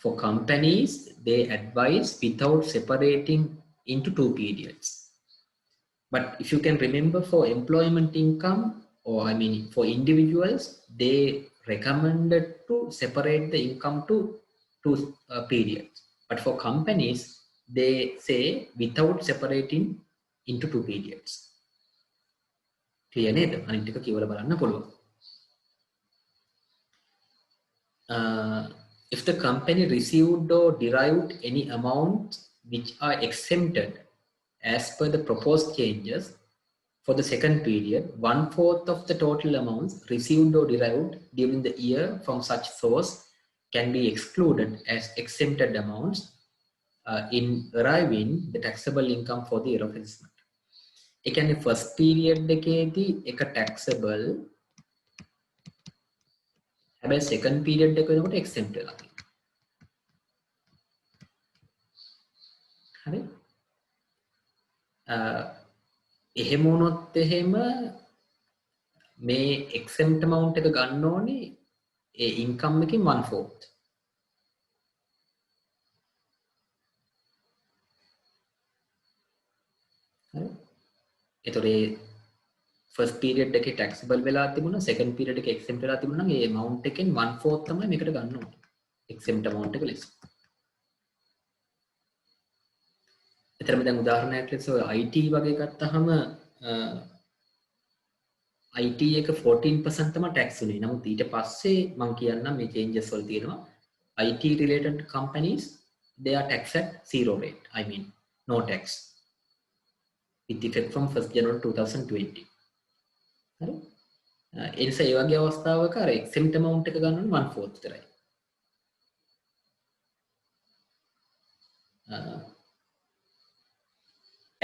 for companies they advise without separating into two periods. But if you can remember, for employment income, or I mean for individuals, they recommended to separate the income to two periods. But for companies they say without separating into two periods. Clear නේද? අනිත් එක කියවලා බලන්න පුළුවන්. If the company received or derived any amount which are exempted as per the proposed changes for the second period, 1/4 of the total amounts received or derived during the year from such source can be excluded as exempted amounts in arriving the taxable income for the year of assessment. ඒ කියන්නේ first period එකේදී එක taxable, හැබැයි second period එක වෙනකොට exempt වෙලා තියෙනවා. හරි? එහෙම වුණොත් එහෙම මේ exempt amount එක ගන්න ඕනේ ඒ income එකේ 1/4. හරි? ඒතොරේ first period එකේ taxable වෙලා තිබුණා, second period එකේ exempt වෙලා තිබුණා නම් ඒ amount එකෙන් 1/4 තමයි මේකට ගන්න ඕනේ. exempt amount එක ලෙස. එතරම් දැන් උදාහරණයක් ලෙස IT වගේ ගත්තහම IT එක 14% තමයි tax උනේ. නමුත් ඊට පස්සේ මම කියන්නම් මේ changes වල තියෙනවා. IT related companies, they are taxed at zero rate. I mean no tax. With effect from 1st January 2020. හරි? ඒ නිසා ඒ වගේ අවස්ථාවක අර exempt amount එක ගන්න ඕනේ 1/4 විතරයි.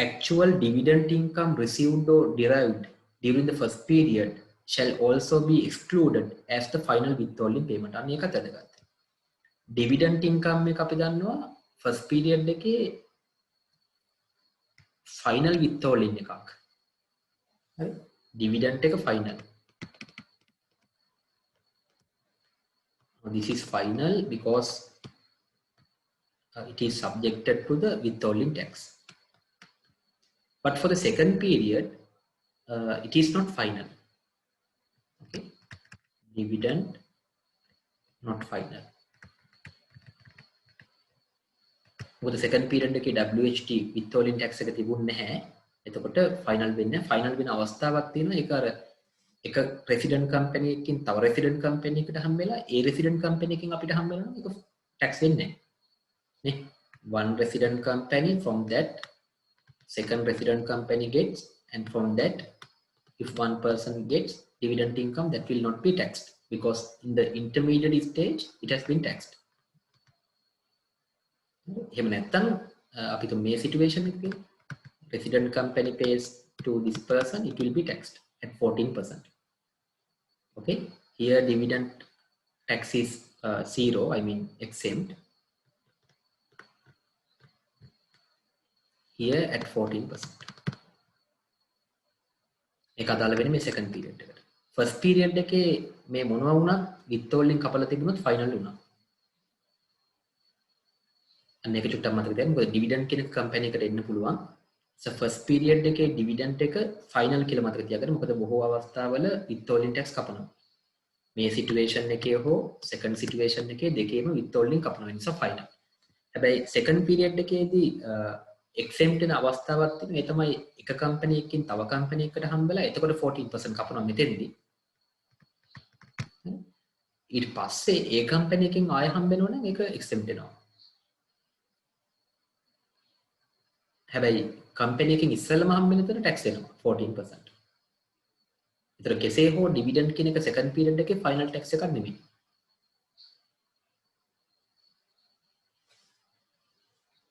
Actual dividend income received or derived during the first period shall also be excluded as the final withholding payment. අන්න ඒකත් වැදගත්. Dividend income එක අපි දන්නවා first period එකේ final withholding එකක්. හරි? dividend එක final. This is final because it is subjected to the withholding tax. But for the second period, it is not final. Okay, dividend not final. For the second period එකේ WHT withholding tax එක තිබුණේ නැහැ. එතකොට final වෙන්නේ final වෙන අවස්ථාවක් තියෙනවා. ඒක අර එක resident company එකකින් තව resident company එකකට හම්බෙලා ඒ resident company එකකින් අපිට හම්බෙනවා නම් ඒක tax වෙන්නේ නැහැ. නේ? One resident company, from that second resident company gets, and from that if one person gets, dividend income, that will not be taxed because in the intermediate stage it has been taxed. එහෙම නැත්නම් අපි තුමේ situation එකේ resident company pays to this person, it will be taxed at 14%. Okay, here dividend tax is 0, I mean exempt. Here at 14%. ඒක අදාළ වෙන්නේ මේ second period එකට. first period එකේ මේ මොනවා වුණත් withholding කපලා තිබුණොත් final වුණා. අන්න ඒක චුට්ටක් මතක තියාගන්න. මොකද dividend කියන company එකට එන්න පුළුවන්. so first period එකේ dividend එක final කියලා මතක තියාගන්න. මොකද බොහෝ අවස්ථාවල withholding tax කපනවා. මේ situation එකේ හෝ second situation එකේ දෙකේම withholding කපනවා. ඒ නිසා final. හැබැයි second period එකේදී exempt වෙන අවස්ථාවක් තියෙනවා. ඒ තමයි එක company එකකින් තව company එකකට හම්බෙලා එතකොට 14% කපනවා මෙතෙන්දී. ඊට පස්සේ ඒ company එකකින් ආයෙ හම්බෙනවා නම් ඒක exempt වෙනවා. හැබැයි company එකකින් ඉස්සෙල්ලම හම්බෙන තැන tax වෙනවා 14%. ඒතර කෙසේ හෝ dividend කියන එක second period එකේ final tax එකක් නෙමෙයි.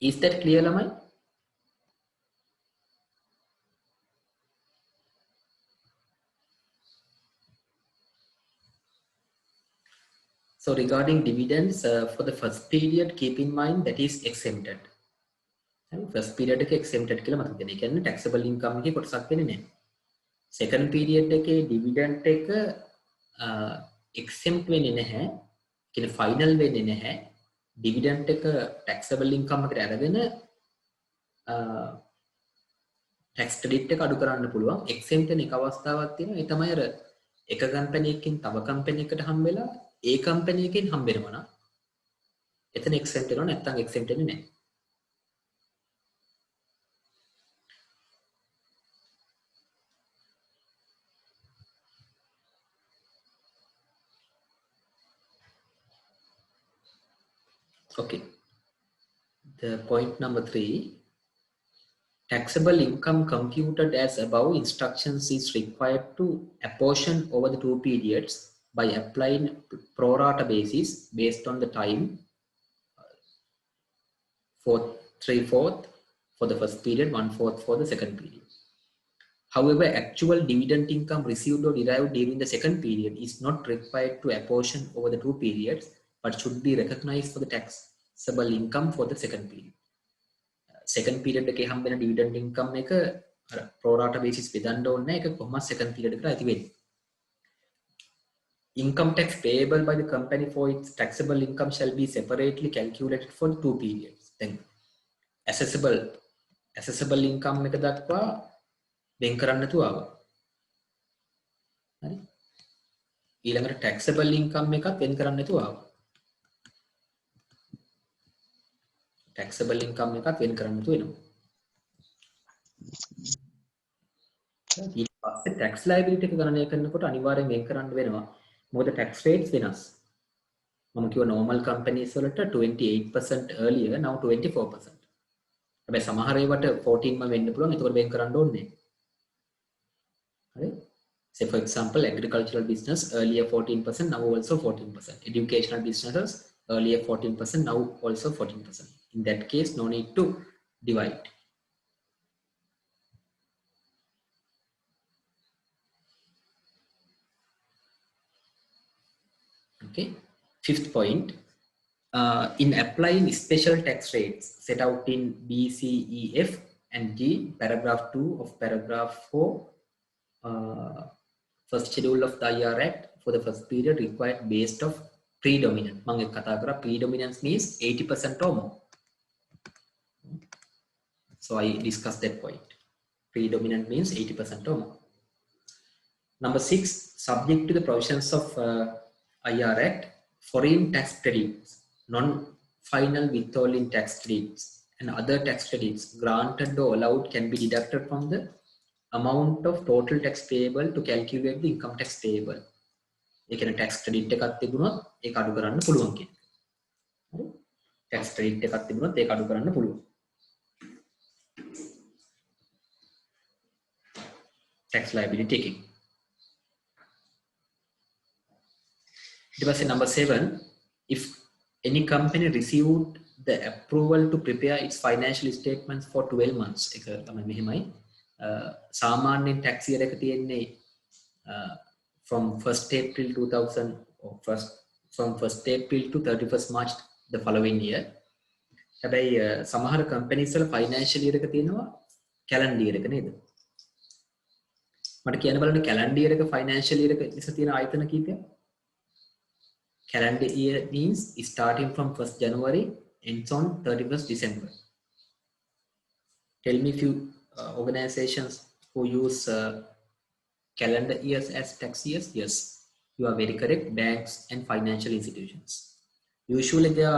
Is that clear lamai? So regarding dividends for the first period, keep in mind that is exempted. First period එක exempted කියලා මතක තියාගන්න. ඒ කියන්නේ taxable income එකේ කොටසක් වෙන්නේ නැහැ. Second period එකේ dividend එක exempt වෙන්නේ නැහැ. කියන්නේ final වෙන්නේ නැහැ. Dividend එක taxable income එකට අරගෙන tax credit එක අඩු කරන්න පුළුවන්. exempt වෙන එක අවස්ථාවක් තියෙනවා. ඒ තමයි අර එක company එකකින් තව company එකකට හම්බෙලා ඒ company එකෙන් හම්බෙනවා නම් එතන exempt වෙනවා, නැත්නම් exempt වෙන්නේ නැහැ. Okay, the point number 3, taxable income computed as above instructions is required to apportion over the 2 periods by applying pro rata basis based on the time 3/4 for the first period, 1/4 for the second period. However, actual dividend income received or derived during the second period is not required to apportion over the 2 periods, but should be recognized for the taxable income for the second period. Second period එකේ හම්බෙන dividend income එක අර pro rata basis බෙදන්න ඕනේ නැහැ. ඒක කොහොමද second period එකට ඇති වෙන්නේ. Income tax payable by the company for its taxable income shall be separately calculated for 2 periods. Then assessable income එක දක්වා වෙන් කරන්න නැතුව ආවා. හරි. ඊළඟට taxable income එකත් වෙන් කරන්න නැතුව ආවා. taxable income එකත් වෙන් කරන්න නැතුව එනවා. ඊට පස්සේ tax liability එක ගණනය කරනකොට අනිවාර්යෙන් වෙන් කරන්න වෙනවා. මොකද tax rates වෙනස්. මම කිව්ව normal companies වලට 28% earlier, now 24%. හැබැයි සමහර ඒවාට 14 ම වෙන්න පුළුවන්. ඒකෝර වෙන් කරන්න ඕනේ. හරි. Say for example, agricultural business earlier 14%, now also 14%. Educational businesses earlier 14%, now also 14%. In that case, no need to divide. Okay. Fifth point, in applying special tax rates set out in B, C, E, F and G, paragraph 2 of paragraph 4, first schedule of the IR Act for the first period required based of predominant. මම කතා කරා predominance means 80% or more. So I discussed that point. Predominant means 80% or more. Number 6, subject to the provisions of IR Act, foreign tax credits, non-final withholding tax credits and other tax credits granted or allowed can be deducted from the amount of total tax payable to calculate the income tax payable. ඒ කියන්නේ tax credit එකක් තිබුණොත් ඒක අඩු කරන්න පුළුවන් කියන්නේ. හරි? tax credit එකක් තිබුණොත් ඒක අඩු කරන්න පුළුවන්. tax liability එකකින්. It was number 7. If any company received the approval to prepare its financial statements for 12 months, එක තමයි මෙහෙමයි. සාමාන්‍යයෙන් tax year එක තියෙන්නේ from 1st April 2000 or from 1st April to 31st March the following year. හැබැයි සමහර companies වල financial year එක තියෙනවා calendar year එක නේද? මට කියන්න බලන්න calendar year එක financial year එක ඉස්ස තියෙන ආයතන කීපයක්? Calendar year means starting from 1st January, ends on 31st December. Tell me few organizations who use calendar years as tax years. Yes, you are very correct. Banks and financial institutions. Usually their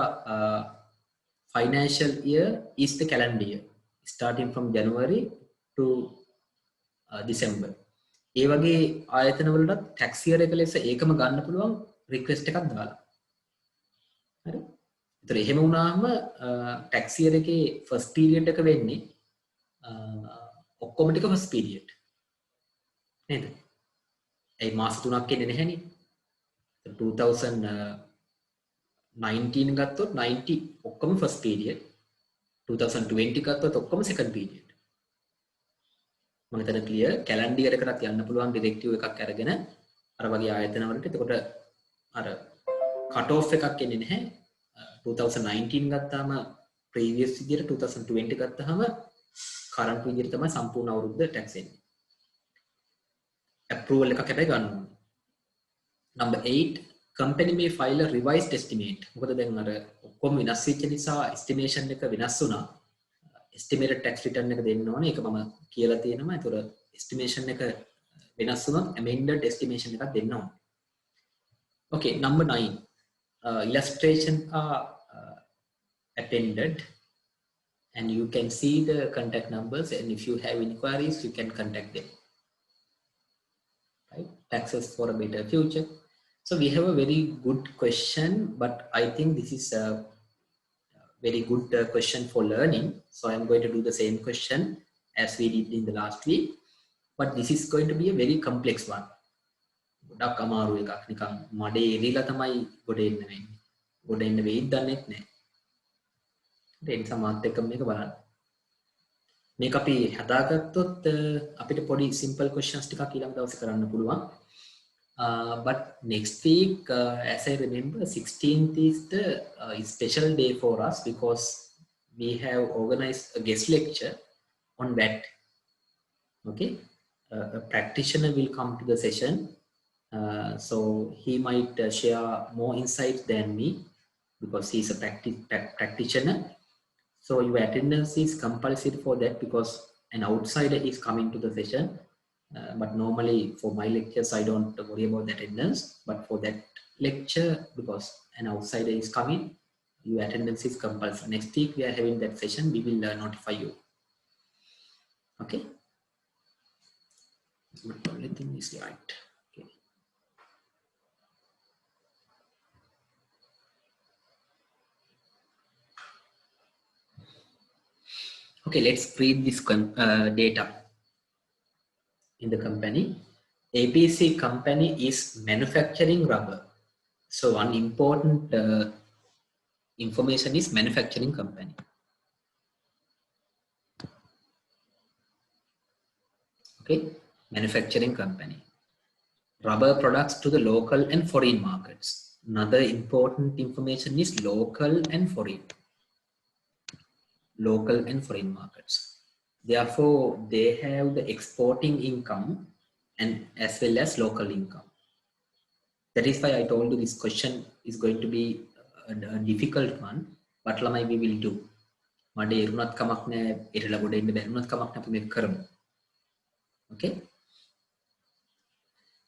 financial year is the calendar year, starting from January to December. ඒ වගේ ආයතන වලට tax year එක ලෙස ඒකම ගන්න පුළුවන් request එකක් දාලා. හරි? ඒතර එහෙම වුණාම tax year එකේ first period එක වෙන්නේ ඔක්කොම ටික first period. නේද? ඒ මාස 3ක් එන්නේ නැහැනේ. 2019 ගත්තොත් 90 ඔක්කොම first period. 2020 ගත්තොත් ඔක්කොම second period. මම හිතන clear calendar year එකකට යන්න පුළුවන් directive එකක් අරගෙන අර වගේ ආයතන වලට. එතකොට අර cut off එකක් එන්නේ නැහැ. 2019 ගත්තාම previous විදියට 2020 ගත්තාම current විදියට තමයි සම්පූර්ණ අවුරුද්ද tax එන්නේ. approval එකක් හැබැයි ගන්න ඕනේ. Number 8, company may file a revised estimate. මොකද දැන් අර ඔක්කොම වෙනස් වෙච්ච නිසා estimation එක වෙනස් වුණා. estimated tax return එක දෙන්න ඕනේ. ඒක මම කියලා තියෙනවා. ඒතර estimation එක වෙනස් වුණොත් amended estimation එකක් දෙන්න ඕනේ. Okay, number 9. Illustration are appended and you can see the contact numbers, and if you have inquiries you can contact them. Right? Taxes for a better future. So we have a very good question, but I think this is a very good question for learning. So I'm going to do the same question as we did in the last week, but this is going to be a very complex one. ගොඩක් අමාරු එකක්. නිකන් මඩේ එරිලා තමයි ගොඩ එන්න වෙන්නේ. ගොඩ එන්න වෙයිද දන්නෙත් නැහැ. ඒ නිසා මාත් එක්ක මේක බලන්න. මේක අපි හදාගත්තොත් අපිට පොඩි simple questions ටිකක් ඊළඟ දවසේ කරන්න පුළුවන්. But next week, as I remember, 16th is the special day for us because we have organized a guest lecture on VAT. Okay, a practitioner will come to the session. So he might share more insights than me because he is a practitioner. So your attendance is compulsory for that because an outsider is coming to the session. But normally for my lectures I don't worry about the attendance, but for that lecture, because an outsider is coming, your attendance is compulsory. Next week we are having that session. We will notify you. Okay, but only thing is right. Okay, let's read this data in the company. ABC company is manufacturing rubber. So one important information is manufacturing company. Okay, manufacturing company. Rubber products to the local and foreign markets. Another important information is local and foreign. Local and foreign markets. Therefore, they have the exporting income and as well as local income. That is why I told you this question is going to be a difficult one, but lamai we will do. මඩේ ඉරුණත් කමක් නැහැ, එරලා ගොඩ එන්න බැරිුණත් කමක් නැහැ, අපි මේක කරමු. Okay?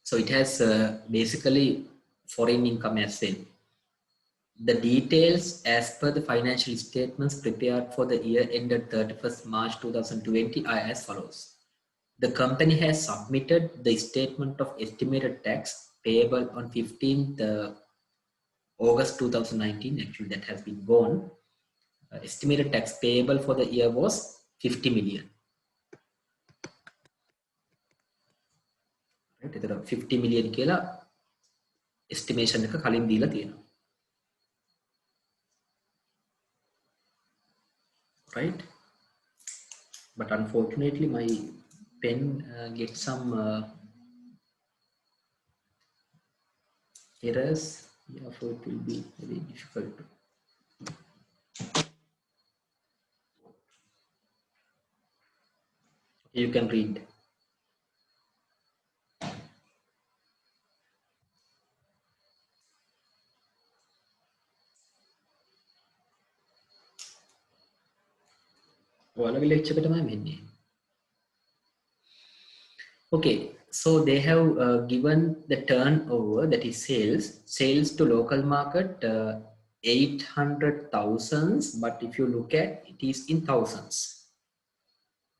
So it has basically foreign income as well. The details as per the financial statements prepared for the year ended 31st March 2020 are as follows. The company has submitted the statement of estimated tax payable on 15th August 2019. Actually, that has been gone. Estimated tax payable for the year was 50 million. Right? 50 million කියලා estimation එක කලින් දීලා තියෙනවා. Right? But unfortunately my pen gets some errors. Therefore it will be very difficult to you can read. ඔයාලගේ lecture එක තමයි මෙන්නේ. Okay, so they have given the turnover, that is sales to local market 800,000, but if you look at it is in thousands.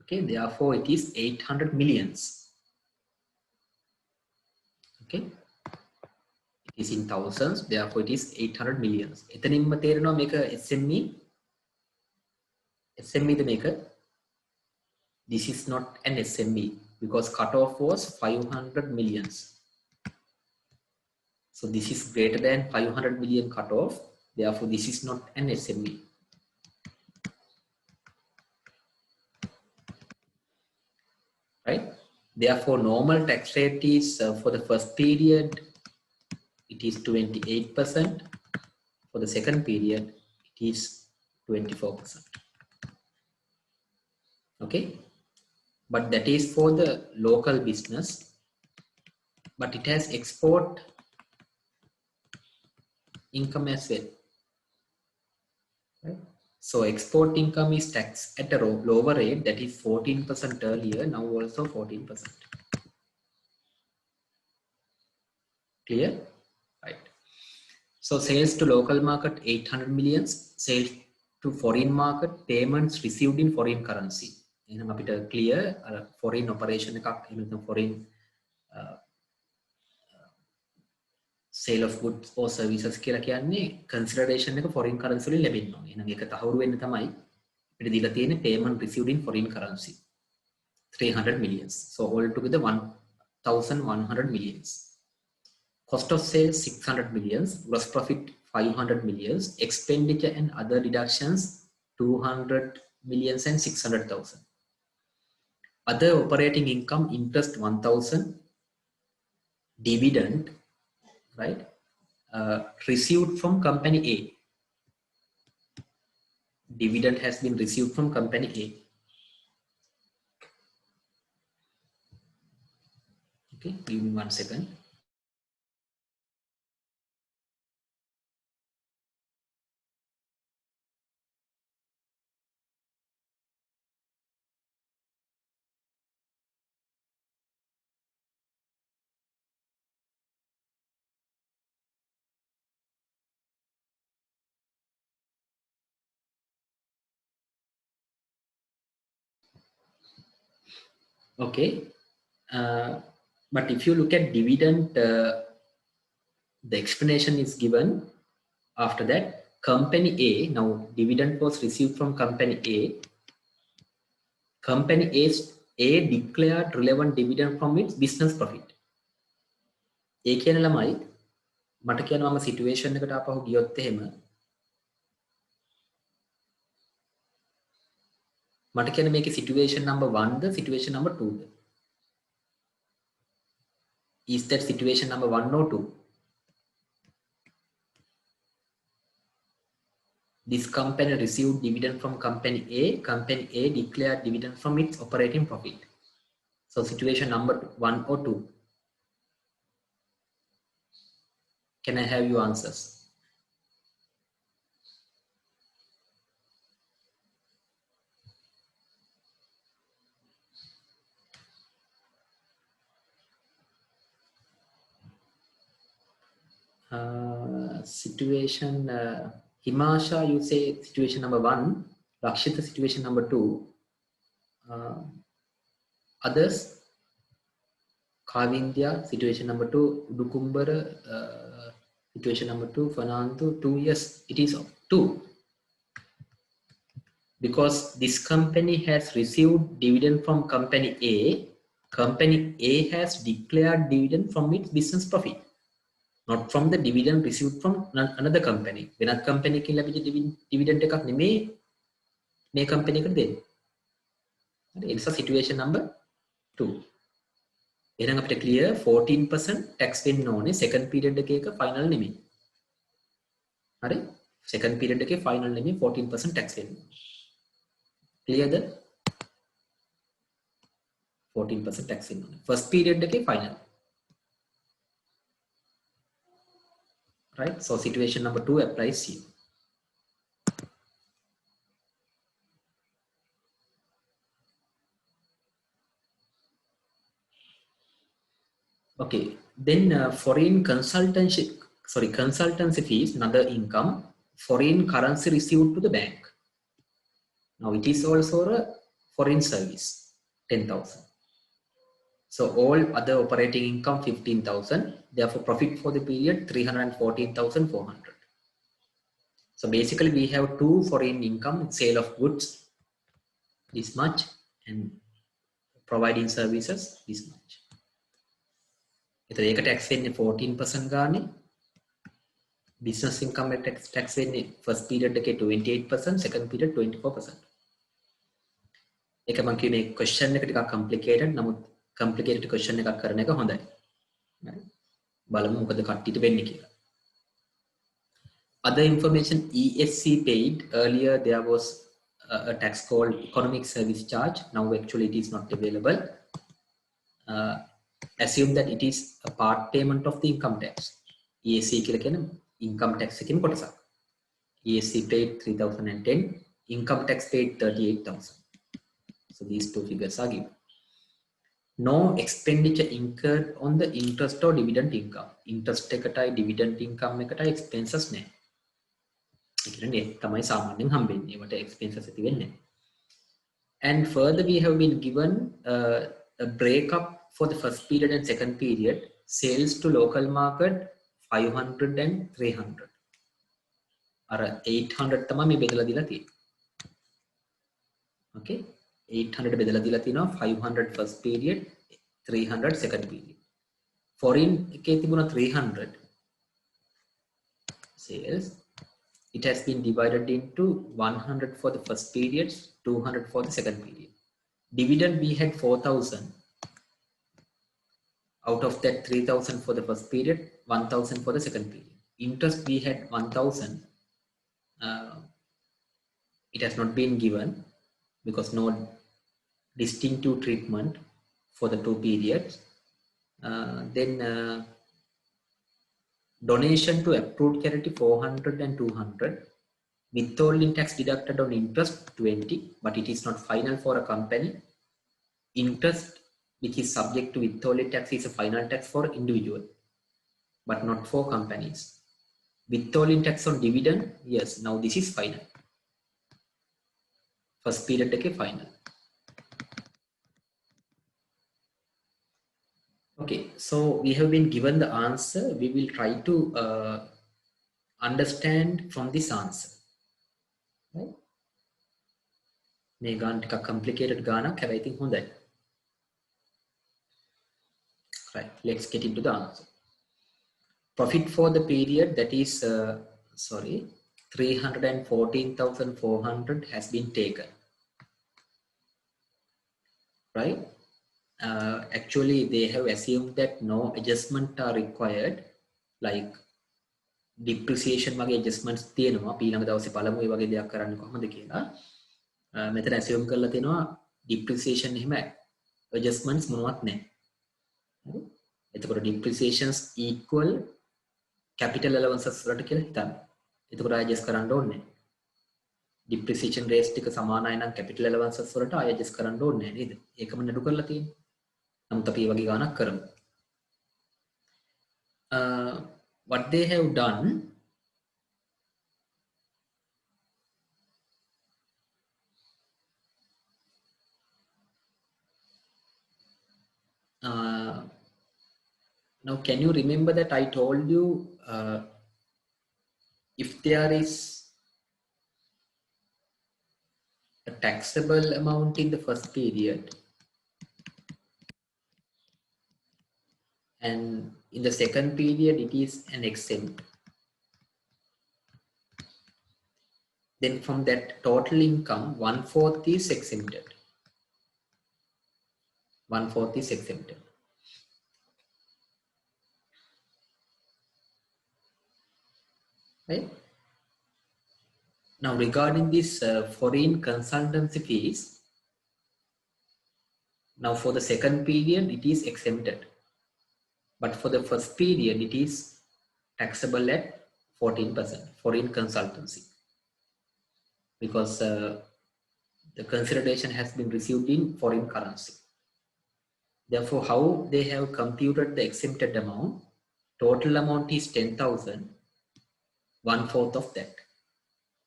Okay, therefore it is 800 millions. Okay, it is in thousands, therefore it is 800 millions. එතනින්ම තේරෙනවා මේක SME ද මේක. This is not an SME because cutoff was 500 millions. So this is greater than 500 million cutoff. Therefore, this is not an SME. Right? Therefore, normal tax rate is for the first period, it is 28%. For the second period, it is 24%. Okay? But that is for the local business. But it has export income as well. Right? So export income is taxed at a lower rate, that is 14% earlier, now also 14%. Clear? Right. So sales to local market 800 millions, sales to foreign market payments received in foreign currency. එහෙනම් අපිට clear foreign operation එකක් එහෙම නැත්නම් foreign sale of goods or services කියලා කියන්නේ consideration එක foreign currency වලින් ලැබෙන්න ඕනේ. එහෙනම් ඒක තහවුරු වෙන්න තමයි අපිට දීලා තියෙන්නේ payment received in foreign currency 300 millions. So altogether 1,100 millions. Cost of sales 600 millions, gross profit 500 millions, expenditure and other deductions 200 millions and 600,000. Other operating income, interest 1,000, dividend, right? Received from company A. Dividend has been received from company A. Okay, give me 1 second. Okay, but if you look at dividend, the explanation is given after that. Company A, now dividend was received from company A. Company A declared relevant dividend from its business profit. ඒ කියන ළමයි මට කියනවා මම situation එකට ආපහු ගියොත් එහෙම මට කියන මේකේ සිටුේෂන් number 1 ද සිටුේෂන් number 2 ද? Is that situation number 1 or 2? This company received dividend from company A. Company A declared dividend from its operating profit. So situation number 1 or 2? Can I have your answers? Situation Himasha, you say situation number 1. Rakshita, situation number 2. Others, Kavindya, situation number 2. Udukumbara, situation number 2. Fanantu, 2. Yes, it is 2. Because this company has received dividend from company A. Company A has declared dividend from its business profit. not from the dividend received from another company. වෙනත් company එකකින් ලැබිච්ච dividend එකක් නෙමෙයි මේ company එකට දෙන්නේ. හරි, ඒ නිසා situation number 2. එහෙනම් අපිට clear 14% tax වෙන්න ඕනේ second period එකේ එක final නෙමෙයි. හරි, second period එකේ final නෙමෙයි 14% tax වෙන්න ඕනේ. Clear the 14% tax වෙන්න ඕනේ. First period එකේ final. Right, so situation number 2 applies here. Okay, then consultancy fees, another income, foreign currency received to the bank. Now it is also a foreign service, 10,000. So all other operating income 15,000. Therefore, profit for the period 314,400. So basically, we have two foreign income: sale of goods, this much, and providing services, this much. If the tax වෙන්නේ 14% ගානේ, business income tax වෙන්නේ first period එකේ 28%, second period 24%. ඒක මම කියන්නේ question එක ටිකක් complicated, නමුත් complicated question එකක් කරන එක හොඳයි. බලමු මොකද කට්ටියට වෙන්නේ කියලා. Other information: ESC paid. Earlier there was a tax called economic service charge. Now actually it is not available. Assume that it is a part payment of the income tax. ESC කියලා කියන income tax එකකින් කොටසක්. ESC paid 3,010, income tax paid 38,000. So these two figures are given. No expenditure incurred on the interest or dividend income. Interest එකටයි dividend income එකටයි expenses නැහැ. ඒ කියන්නේ තමයි සාමාන්‍යයෙන් හම්බෙන්නේ. ඒවට expenses ඇති වෙන්නේ නැහැ. And further we have been given a breakup for the first period and second period. Sales to local market 500 and 300. අර 800 තමයි මේ බෙදලා දීලා තියෙන්නේ. Okay, 800 බෙදලා දීලා තිනවා 500 first period, 300 second period. Foreign එකේ තිබුණා 300 sales. It has been divided into 100 for the first period, 200 for the second period. Dividend we had 4,000. Out of that 3,000 for the first period, 1,000 for the second period. Interest we had 1,000. It has not been given because no distinctive treatment for the two periods. Then donation to approved charity 400 and 200. Withholding tax deducted on interest 20, but it is not final for a company. Interest which is subject to withholding tax is a final tax for individual, but not for companies. Withholding tax on dividend, yes, now this is final. First period take a final. Okay, so we have been given the answer. We will try to understand from this answer. Right? මේ ගාන ටිකක් complicated ගානක් හැබැයි ඉතින් හොඳයි. Right, let's get into the answer. Profit for the period, that is 314,400 has been taken. Right? Actually they have assumed that no adjustment are required, like depreciation වගේ adjustments තියෙනවා. ඊළඟ දවසේ බලමු මේ වගේ දෙයක් කරන්න කොහොමද කියලා. මෙතන assume කරලා තියෙනවා depreciation එහෙම adjustments මොනවත් නැහැ. හරි? එතකොට depreciations equal capital allowances වලට කියලා හිතන්න. එතකොට adjust කරන්න ඕනේ නැහැ. depreciation rates ටික සමානයි නම් capital allowances වලට adjust කරන්න ඕනේ නැහැ නේද? ඒකම නඩු කරලා තියෙන්නේ. නමුත් අපි මේ වගේ ගානක් කරමු. What they have done, now can you remember that I told you if there is a taxable amount in the first period and in the second period it is an exempt. Then from that total income, 1/4 is exempted. 1/4 is exempted. Right? Now regarding this foreign consultancy fees, now for the second period it is exempted. But for the first period it is taxable at 14%, foreign consultancy. Because the consideration has been received in foreign currency. Therefore, how they have computed the exempted amount, total amount is 10,000, 1/4 of that,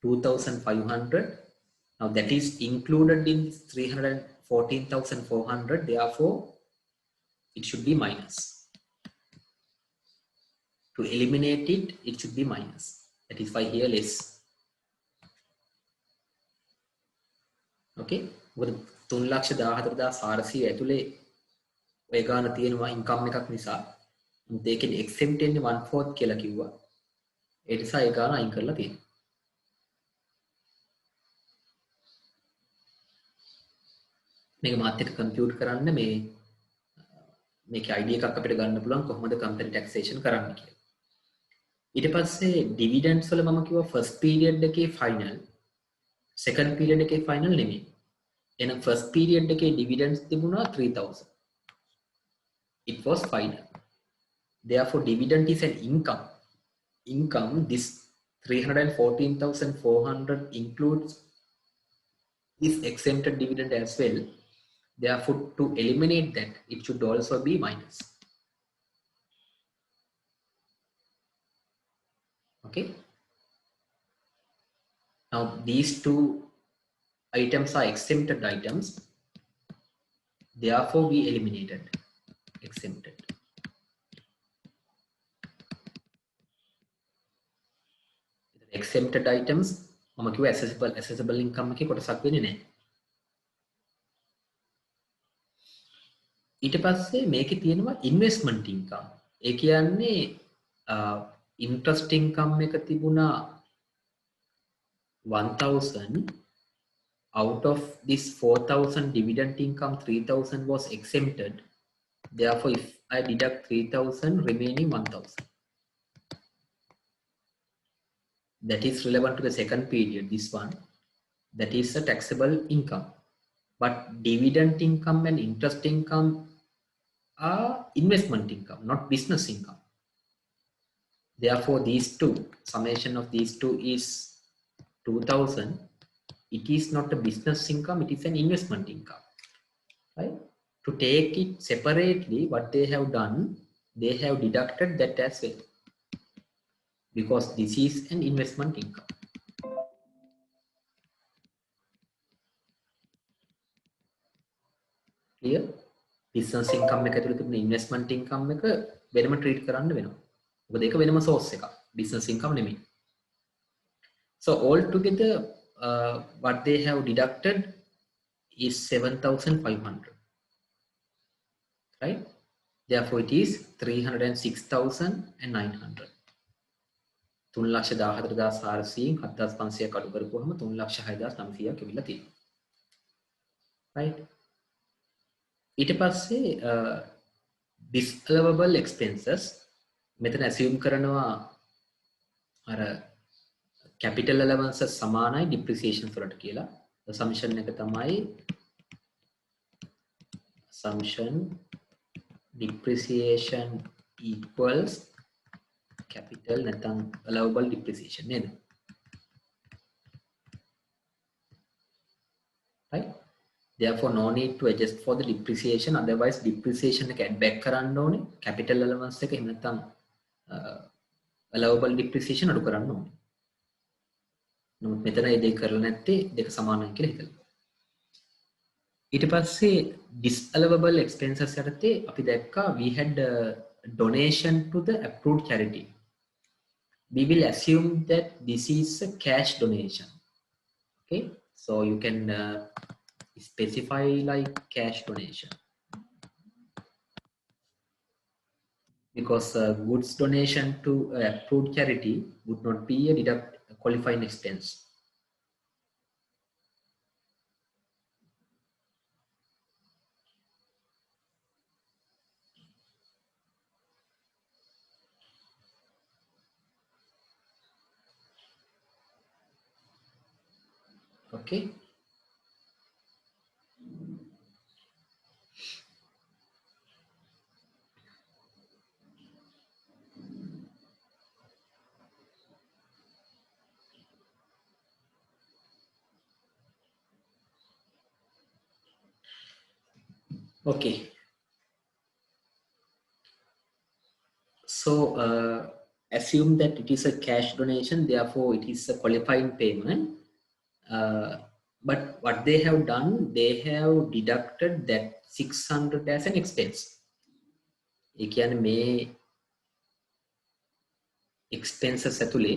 2,500. Now that is included in 314,400. Therefore, it should be minus. To eliminate it, it should be minus. That is why here less. Okay. මොකද 3,14,400 ඇතුලේ ඔය ගාන තියෙනවා income එකක් නිසා. මුත් ඒකෙන් exempt වෙන්නේ 1/4 කියලා කිව්වා. ඒ නිසා ඒ ගාන අයින් කරලා තියෙනවා. මේක මාත් එක්ක කම්පියුට් කරන්න මේකේ idea එකක් අපිට ගන්න පුළුවන් කොහොමද company taxation කරන්න කියලා. ඊට පස්සේ dividends වල මම කිව්වා first period එකේ final, second period එකේ final නෙමෙයි. එහෙනම් first period එකේ dividends තිබුණා 3,000. It was final. Therefore, dividend is an income. Income, this 314,400 includes this exempted dividend as well. Therefore, to eliminate that, it should also be minus. Okay. Now, these two items are exempted items. Therefore, we eliminated exempted. Exempted items, මම කිව්වා accessible income එකේ කොටසක් වෙන්නේ නැහැ. ඊට පස්සේ මේකේ තියෙනවා investment income. ඒ කියන්නේ interest income එක තිබුණා 1,000. Out of this 4,000 dividend income, 3,000 was exempted. Therefore, if I deduct 3,000, remaining 1,000. That is relevant to the second period, this one. That is a taxable income. But dividend income and interest income are investment income, not business income. Therefore, these two, summation of these two is 2,000. It is not a business income, it is an investment income. Right? To take it separately, what they have done, they have deducted that as well. Because this is an investment income. Clear? Business income එක ඇතුළේ තිබෙන investment income එක වෙනම treat කරන්න වෙනවා. මොකද ඒක වෙනම source එකක්. Business income නෙමෙයි. So all together what they have deducted is 7,500. Right? Therefore it is 306,900. 3,14,400 7,500 කඩු කරපුවහම 3,06,900ක් එවිලා තියෙනවා. Right? ඊට පස්සේ disallowable expenses මෙතන assume කරනවා අර capital allowances සමානයි depreciation වලට කියලා. assumption එක තමයි assumption depreciation equals capital නැත්නම් allowable depreciation නේද? Right? Therefore, no need to adjust for the depreciation. Otherwise, depreciation එක add back කරන්න ඕනේ. Capital allowance එක එහෙම නැත්නම් allowable depreciation අඩු කරන්න ඕනේ. නමුත් මෙතන ඒ දෙක කරලා නැත්තේ දෙක සමානයි කියලා හිතලා. ඊට පස්සේ disallowable expenses යටතේ අපි දැක්කා we had a donation to the approved charity. We will assume that this is a cash donation. Okay, so you can specify like cash donation. because goods donation to approved charity would not be a qualifying expense. Okay. Okay. So assume that it is a cash donation, therefore it is a qualifying payment. But what they have done, they have deducted that 600 as an expense. ඒ කියන්නේ මේ expenses ඇතුලේ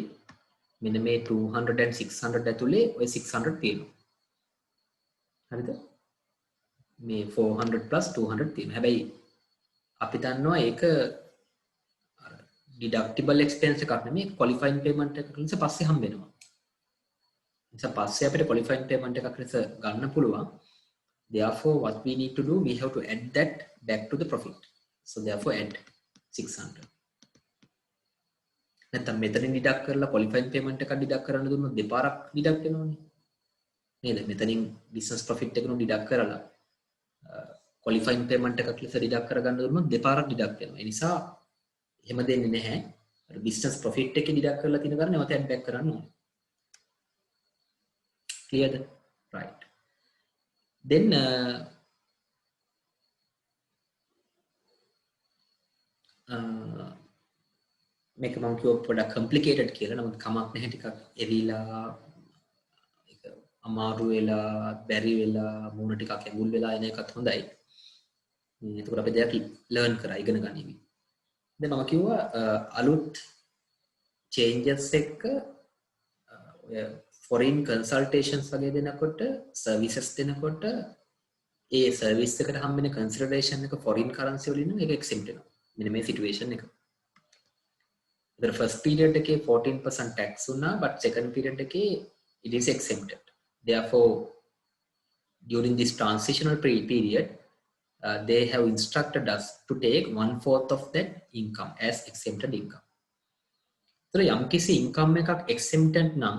මෙන්න මේ 200 and 600 ඇතුලේ ඔය 600 තියෙනවා. හරිද? මේ 400 plus 200 තියෙනවා. හැබැයි අපි දන්නවා ඒක deductible expense එකක් නෙමෙයි, qualifying payment එකක් නිසා පස්සේ හම්බ වෙනවා. නිසා පස්සේ අපිට qualifying payment එකක් ලෙස ගන්න පුළුවන්. Therefore what we need to do, we have to add that back to the profit. So therefore add 600. නැත්නම් මෙතනින් deduct කරලා qualifying payment එකක් deduct කරන්න දුන්නොත් දෙපාරක් deduct වෙනවනේ. නේද? මෙතනින් business profit එකනු deduct කරලා qualifying payment එකක් ලෙස deduct කරගන්න දුන්නොත් දෙපාරක් deduct වෙනවා. ඒ නිසා එහෙම දෙන්නේ නැහැ. අර business profit එකේ deduct කරලා තියෙන කරා නැවත add back කරන්න ඕනේ. Cleared? Right. Then මේක මම කියව පොඩක් complicated කියලා. නමුත් කමක් නැහැ, ටිකක් එවිලා අමාරු වෙලා බැරි වෙලා මූණ ටිකක් ඇඟුල් වෙලා එන එකත් හොඳයි. එතකොට අපි දෙයක් learn කරා, ඉගෙන ගනිමු. දැන් මම කිව්වා අලුත් changes එක ඔය foreign consultations වගේ දෙනකොට, services දෙනකොට ඒ service එකට හම්බෙන consideration එක foreign currency වලින් නම් ඒක exempt වෙනවා. මෙන්න මේ situation එක. The first period එකේ 14% tax උනා, but second period එකේ it is exempted. Therefore during this transitional period they have instructed us to take 1/4 of that income as exempted income. So යම්කිසි income එකක් exempted නම්,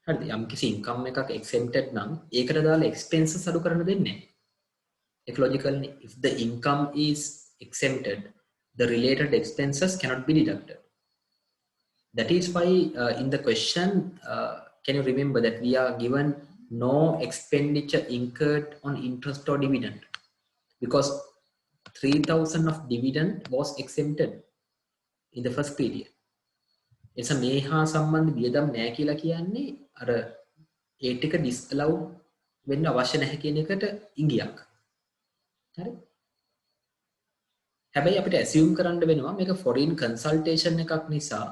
හරිද? යම්කිසි income එකක් exempted නම් ඒකට දාලා expenses අඩු කරන්න දෙන්නේ නැහැ. ඒක logical නේ. If the income is exempted, the related expenses cannot be deducted. That is why in the question, can you remember that we are given no expenditure incurred on interest or dividend, because 3,000 of dividend was exempted in the first period. එස මේ හා සම්බන්ධ වියදම් නැහැ කියලා කියන්නේ අර ඒ ටික disallow වෙන්න අවශ්‍ය නැහැ කියන එකට ඉඟියක්. හරි? හැබැයි අපිට assume කරන්න වෙනවා මේක foreign consultation එකක් නිසා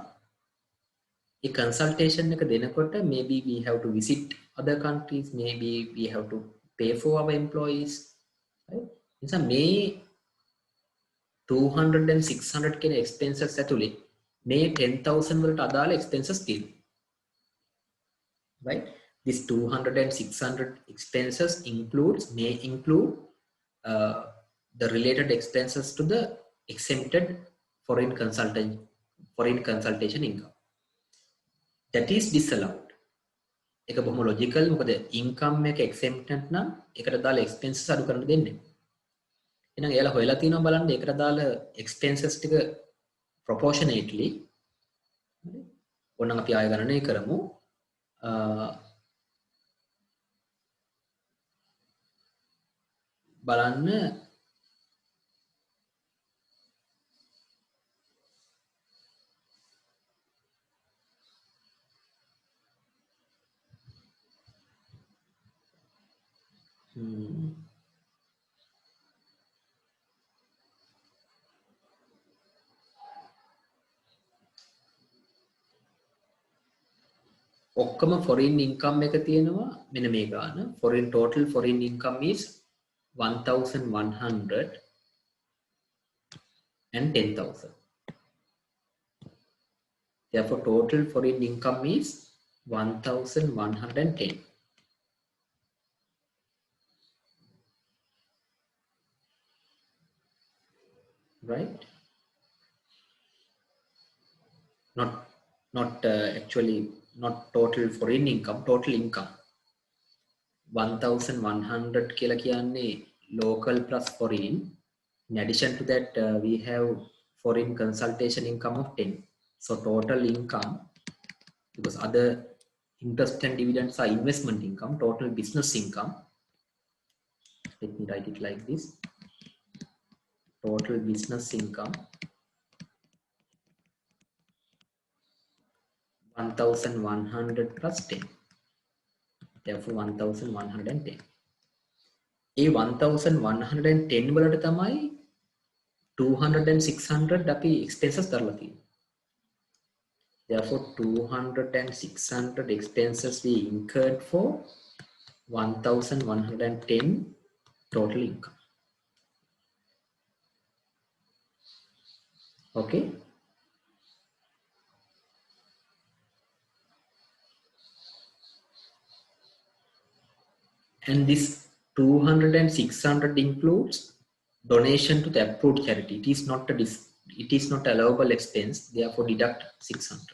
ඒ consultation එක දෙනකොට maybe we have to visit other countries, maybe we have to pay for our employees, right? නිසා මේ 200 and 600 කියන expenses ඇතුලේ මේ 10,000 වලට අදාළ expenses තියෙනවා. Right? This 200 and 600 expenses may include the related expenses to the exempted foreign consultation income. That is disallowed. ඒක බොහොම logical. මොකද income එක exempted නම් ඒකට දාලා expenses අඩු කරන්න දෙන්නේ. එහෙනම් එයාලා හොයලා තියෙනවා බලන්න ඒකට දාලා expenses ටික proportionately. ඕනනම් අපි ආය ගණනය කරමු. බලන්න ඔක්කොම foreign income එක තියෙනවා මෙන්න මේ ගාන. total foreign income is 1,100 and 10,000. Therefore, total foreign income is 1,110. Right? Not actually not total foreign income, total income. 1,100 කියලා කියන්නේ local plus foreign. In addition to that, we have foreign consultation income of 10. So total income, because other interest and dividends are investment income, total business income. Let me write it like this. Total business income 1,100 plus 10. Therefore 1,110. ඒ 1,110 වලට තමයි 200 and 600 අපි expenses කරලා තියෙන්නේ. Therefore 200 and 600 expenses we incurred for 1,110 total income. Okay. And this 200 and 600 includes donation to the approved charity. It is not allowable expense. Therefore, deduct 600.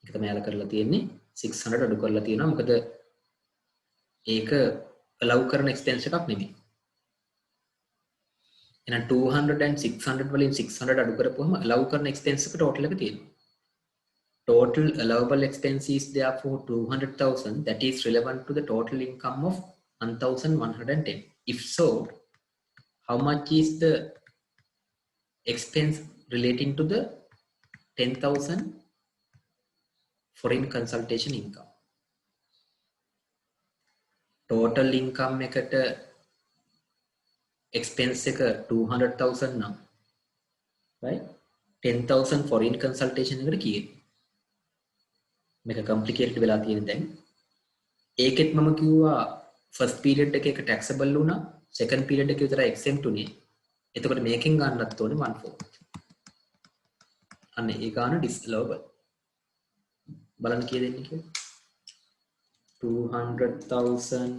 ඒක තමයි අල කරලා තියෙන්නේ 600 අඩු කරලා තියෙනවා. මොකද ඒක allow කරන expense එකක් නෙමෙයි. එහෙනම් 200 and 600 වලින් 600 අඩු කරපුවම allow කරන expense එක total එක තියෙනවා. Total allowable expense is therefore 200,000. That is relevant to the total income of 1,110. If so, how much is the expense relating to the 10,000 foreign consultation income? Total income එකට expense එක 200,000 නම්, right? 10,000 foreign consultation එකට කීයද? මේක complicated වෙලා තියෙන දැන්. ඒකෙත් මම කිව්වා first period එකේ එක taxable වුණා, second period එකේ විතරයි exempt උනේ. එතකොට මේකෙන් ගන්නත් ඕනේ 1/4. අන්න ඒ ගාන disallowable. බලන්න කීයද එන්නේ කියලා. 200,000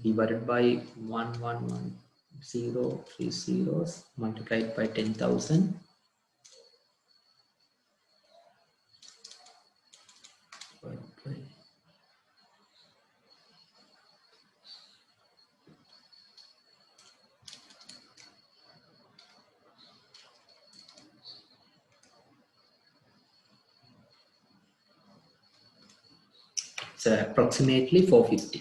divided by 1,110 zeros multiplied by 10,000. So approximately 450.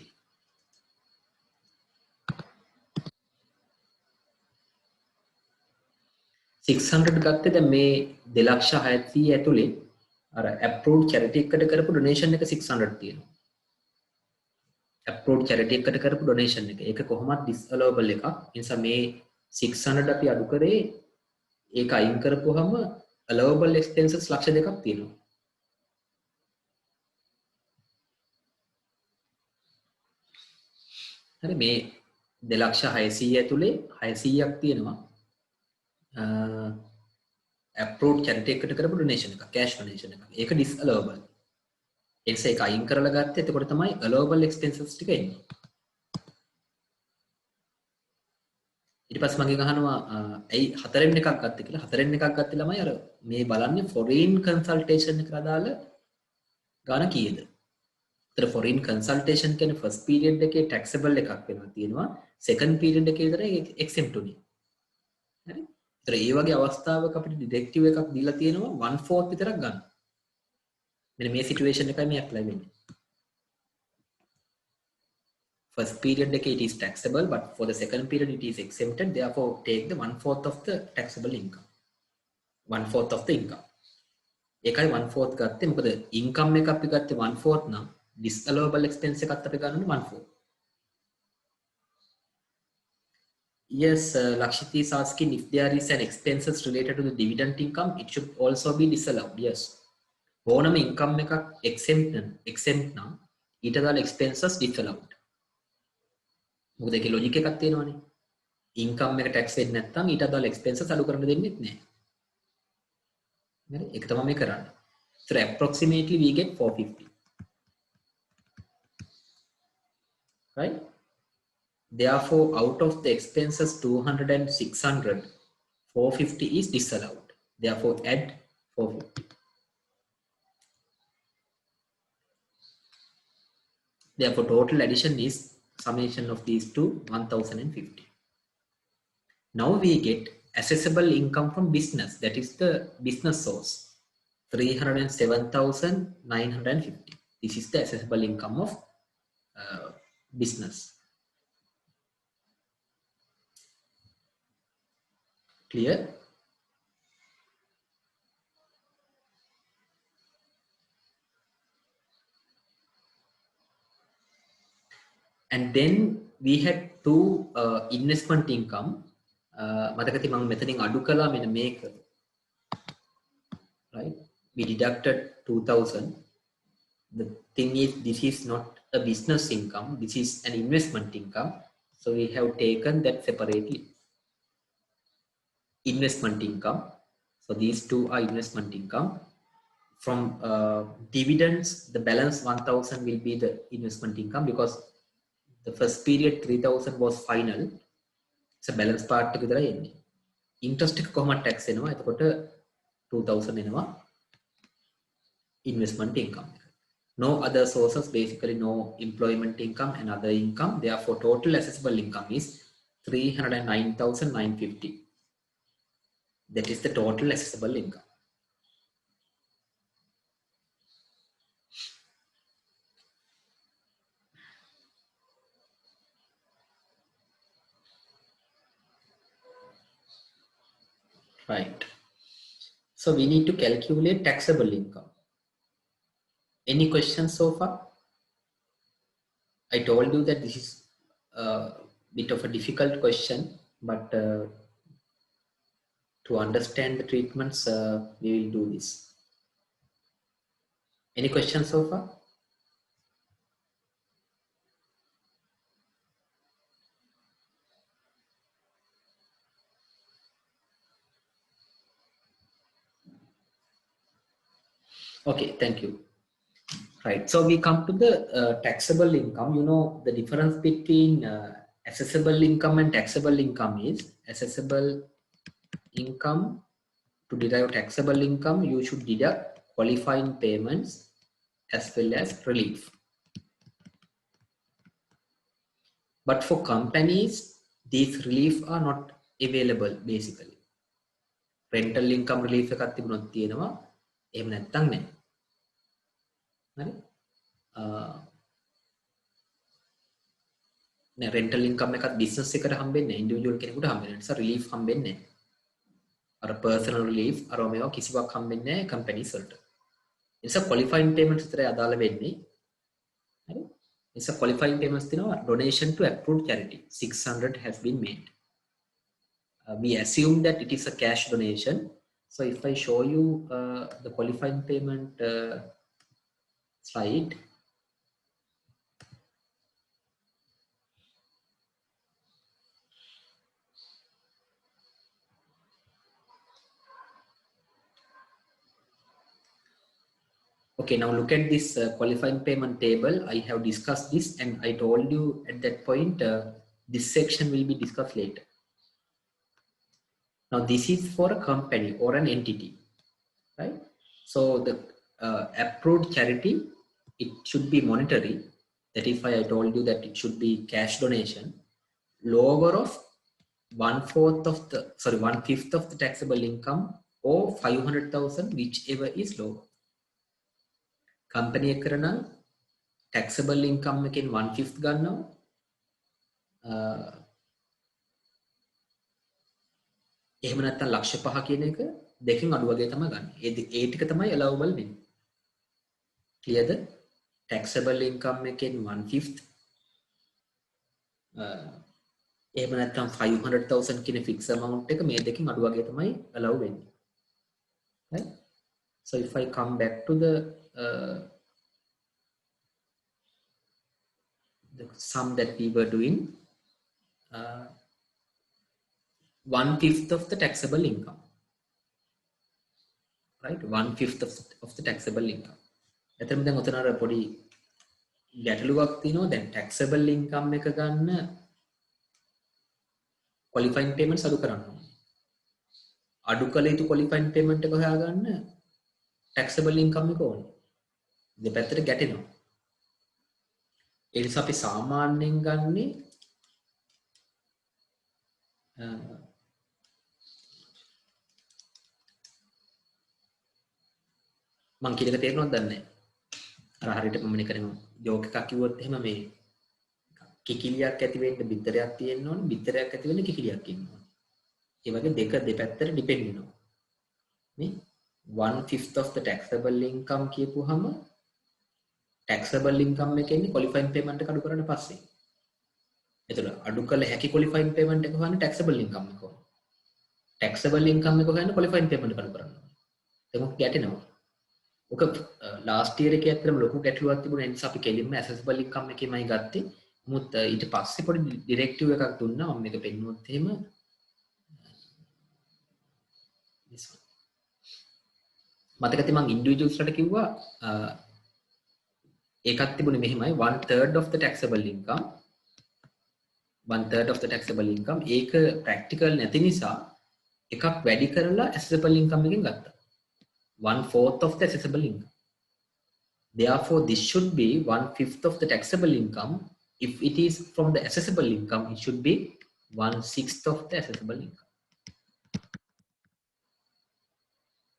$600 ගත්තේ දැන් මේ 2,600 ඇතුලේ අර approved charity එකට කරපු donation එක 600 තියෙනවා. approved charity එකට කරපු donation එක. ඒක කොහොමද disallowable එකක්. ඒ නිසා මේ 600 අපි අඩු කරේ ඒක අයින් කරපුවාම allowable expenses ලක්ෂ දෙකක් තියෙනවා. හරි මේ 2,600 ඇතුලේ 600ක් තියෙනවා. approved charity එකට කරපු donation එක, cash donation එක. ඒක disallowable. ඒ නිසා ඒක අයින් කරලා ගත්තේ එතකොට තමයි allowable expenses ටික එන්නේ. ඊට පස්සේ මගෙන් අහනවා ඇයි හතරෙන් එකක් ගත්තේ කියලා. හතරෙන් එකක් ගත්තේ ළමයි අර මේ බලන්නේ foreign consultation එකට අදාළ ගාන කීයද? ඒතර foreign consultation කියන්නේ first period එකේ taxable එකක් වෙනවා තියෙනවා. second period එකේ විතරයි exempt උනේ. හරි? ඒතර ඒ වගේ අවස්ථාවක අපිට deductive එකක් දීලා තියෙනවා 1/4 විතරක් ගන්න. මෙන්න මේ situation එකයි මේ apply වෙන්නේ. First period එකේ it is taxable, but for the second period it is exempted. Therefore, take the 1/4 of the taxable income. 1/4 of the income. ඒකයි 1/4 ගත්තේ. මොකද income එක අපි ගත්තේ 1/4 නම් disallowable expense එකත් අපි ගන්න 1/4. Yes, Lakshiti is asking if there is an expenses related to the dividend income, it should also be disallowed. Yes. ඕනම income එකක් exempt නම් ඊට දාලා expenses disallowed. මොකද ඒකේ logic එකක් තියෙනවනේ. income එක tax වෙන්නේ නැත්නම් ඊට අදාළ expenses අඩු කරන්න දෙන්නෙත් නැහැ. හරි ඒක තමයි මේ කරන්නේ. So approximately we get 450. Right? Therefore, out of the expenses 200 and 600, 450 is disallowed. Therefore, add 450. Therefore, total addition is summation of these two 1050. Now we get assessable income from business. That is the business source. 307,950. This is the assessable income of business. Clear? And then we had two investment income. මතකති මම මෙතනින් අඩු කළා මෙන්න මේක. Right? We deducted 2000. The thing is, this is not a business income. This is an investment income. So we have taken that separately. Investment income. So these two are investment income. From dividends, the balance 1000 will be the investment income because the first period 3000 was final. So balance part එක විතරයි එන්නේ. Interest එක කොහොමද tax වෙනවා? එතකොට 2000 එනවා investment income. No other sources, basically no employment income and other income. Therefore, total assessable income is 309,950. That is the total assessable income. Right. So we need to calculate taxable income. Any questions so far? I told you that this is a bit of a difficult question, but to understand the treatments, we will do this. Any questions so far? Okay, thank you. Right, so we come to the taxable income. You know, the difference between assessable income and taxable income is assessable income. To derive taxable income, you should deduct qualifying payments as well as relief. But for companies, these relief are not available basically. Rental income relief එකක් තිබුණොත් තියෙනවා. එහෙම නැත්නම් නැහැ. හරි? නෑ rental income එකත් business එකට හම්බෙන්නේ නැහැ. individual කෙනෙකුට හම්බෙන්නේ නැහැ. නිසා relief හම්බෙන්නේ නැහැ. අර personal relief අර මේවා කිසිවක් හම්බෙන්නේ නැහැ companies වලට. ඒ නිසා qualifying payments විතරයි අදාළ වෙන්නේ. හරි? ඒ නිසා qualifying payments තියෙනවා donation to approved charity 600 has been made. We assume that it is a cash donation. So if I show you the qualifying payment slide, okay, now look at this qualifying payment table. I have discussed this and I told you at that point this section will be discussed later. Now this is for a company or an entity, right? So the approved charity, it should be monetary. That is why I told you that it should be cash donation. Lower of 1/5 of the taxable income or 500,000, whichever is lower. Company එකකට නම් taxable income එකෙන් 1/5 ගන්නවා. එහෙම නැත්නම් ලක්ෂ 5 කියන එක දෙකෙන් අඩු වගේ තමයි ගන්න. ඒ ටික තමයි allowable වෙන්නේ. Clear? Taxable income එකෙන් 1/5 එහෙම නැත්නම් 500,000 කියන fix amount එක මේ දෙකෙන් අඩු වගේ තමයි allow වෙන්නේ. Right? So if I come back to the sum that we were doing, 1/5 of the taxable income, right? 1/5 of the taxable income. එතන දැන් ඔතන අර පොඩි ගැටලුවක් තියෙනවා. දැන් taxable income එක ගන්න qualifying payments අඩු කරන්න ඕනේ. අඩු කළ යුතු qualifying payment එක හොයාගන්න taxable income එක ඕනේ. දෙපැත්තට ගැටෙනවා. ඒ නිසා අපි සාමාන්‍යයෙන් ගන්නේ මං කියන එක තේරෙනවද දන්නේ නැහැ. අර හරියට මම නිකන් ජෝක් එකක් කිව්වොත් එහෙම මේ කිකිලියක් ඇති වෙන්න බිත්තරයක් තියෙන්න ඕනේ, බිත්තරයක් ඇති වෙන්න කිකිලියක් ඉන්න ඕනේ. ඒ වගේ දෙක දෙපැත්තට ඩිපෙන්ඩ් වෙනවා. නේ 1/5 of the taxable income කියපුවාම taxable income එකේ ඉන්නේ qualifying payment එක අඩු කරන්න පස්සේ. එතකොට අඩු කළ හැකි qualifying payment එක හොයන්න taxable income එක ඕනේ. taxable income එක හොයන්න qualifying payment එක අඩු කරන්න ඕනේ. ඒක ගැටෙනවා. ඔක ලාස්ට් ඉයර් එකේ ඇත්තටම ලොකු ගැටලුවක් තිබුණා. ඒ නිසා අපි කෙලින්ම accessible income එකේමයි ගත්තේ. මුත් ඊට පස්සේ පොඩි ඩිරෙක්ටිව් එකක් දුන්නා. මම මේක පෙන්නුවොත් එහෙම මතක තියම මම ඉන්ඩිවිජුවල්ස්ලට කිව්වා ඒකත් තිබුණේ මෙහෙමයි 1/3 of the taxable income 1/3 of the taxable income ඒක ප්‍රැක්ටිකල් නැති නිසා එකක් වැඩි කරලා accessible income එකෙන් ගත්තා 1/4 of the accessible income therefore this should be 1/5 of the taxable income if it is from the accessible income it should be 1/6 of the accessible income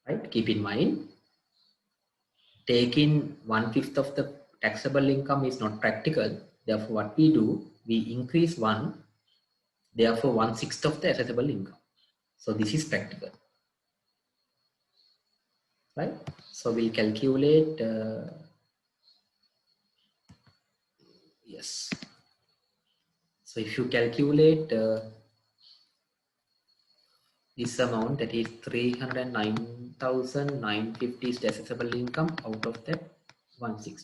right keep in mind taking 1/5 of the taxable income is not practical therefore what we do we increase 1 therefore 1/6 of the accessible income so this is practical right so we'll calculate yes so if you calculate this amount that is 309,950 is the accessible income out of that 1/6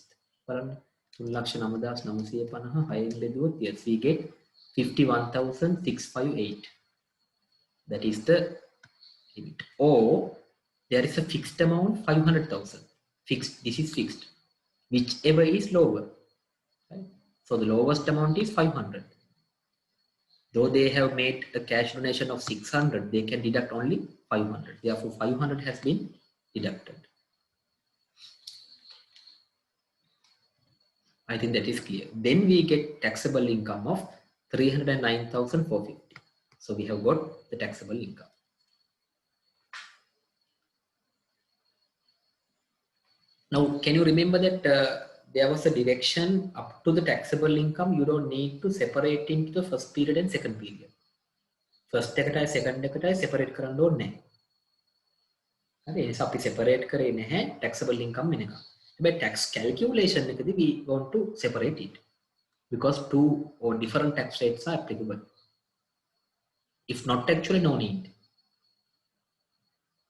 බලන්න 3,09,950 6 බෙදුවොත් yes we get 51,658 that is the limit or there is a fixed amount 500,000 fixed this is fixed whichever is lower right? So the lowest amount is 500 though they have made a cash donation of 600 they can deduct only 500 therefore 500 has been deducted I think that is clear then we get taxable income of 309,450 so we have got the taxable income now can you remember that there was a direction up to the taxable income you don't need to separate into the first period and second period first එකටයි second එකටයි separate කරන්න ඕනේ නැහැ හරි ඒ නිසා අපි separate කරේ නැහැ taxable income වෙනකම් හැබැයි tax calculation එකදී we want to separate it because two or different tax rates are applicable if not actually no need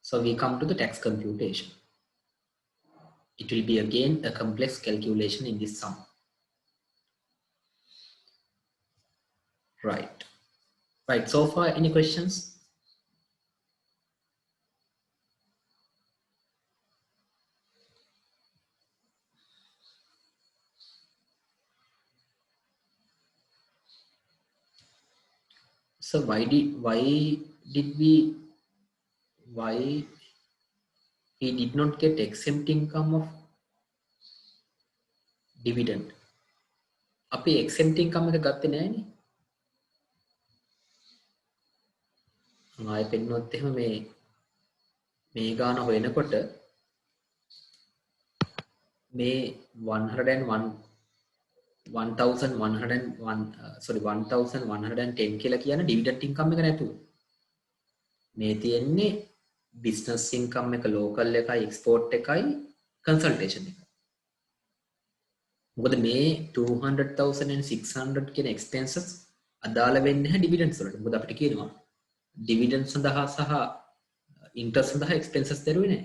so we come to the tax computation it will be again a complex calculation in this sum. Right. Right. So far, any questions? So why we did not get exempt income of dividend? අපි exempt income එක ගත්තේ නෑනේ. ආයෙ පෙන්නොත් එහෙම මේ ගාන හොයනකොට මේ 1110 කියලා කියන dividend income එක නැතුව මේ තියෙන්නේ business income එක local එකයි export එකයි consultation එක. මොකද මේ 200,000 and 600 කියන expenses අදාළ වෙන්නේ නැහැ dividends වලට. මොකද අපිට කියනවා dividends සඳහා සහ interest සඳහා expenses දරුවේ නැහැ.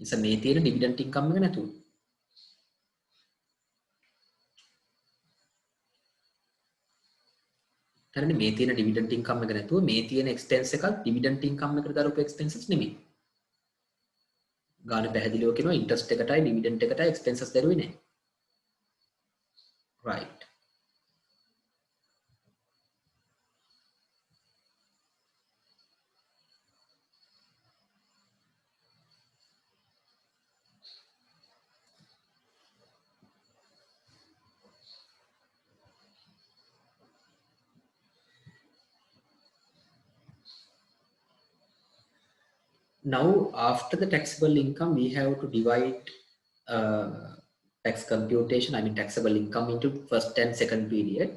නිසා මේ තියෙන dividend income එක නැතුව. හරිනේ මේ තියෙන dividend income එක නැතුව මේ තියෙන expense එකක් dividend income එකට දාපු expenses නෙමෙයි. ගාන පැහැදිලිව කියනවා interest එකටයි dividend එකටයි expenses දරුවේ නැහැ. Right. Now, after the taxable income, we have to divide tax computation, I mean taxable income into first and second period.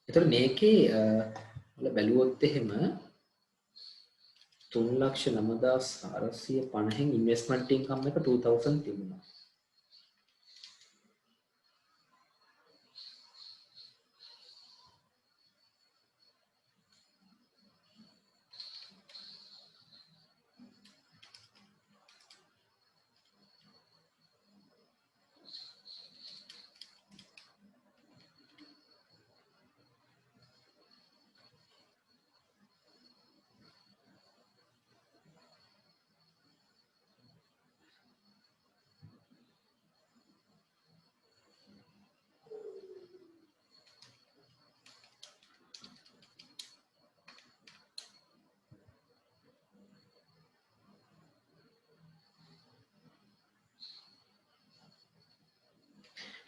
එතකොට මේකේ වල බැලුවොත් එහෙම 3,09,450න් investment income එක 2000 තිබුණා.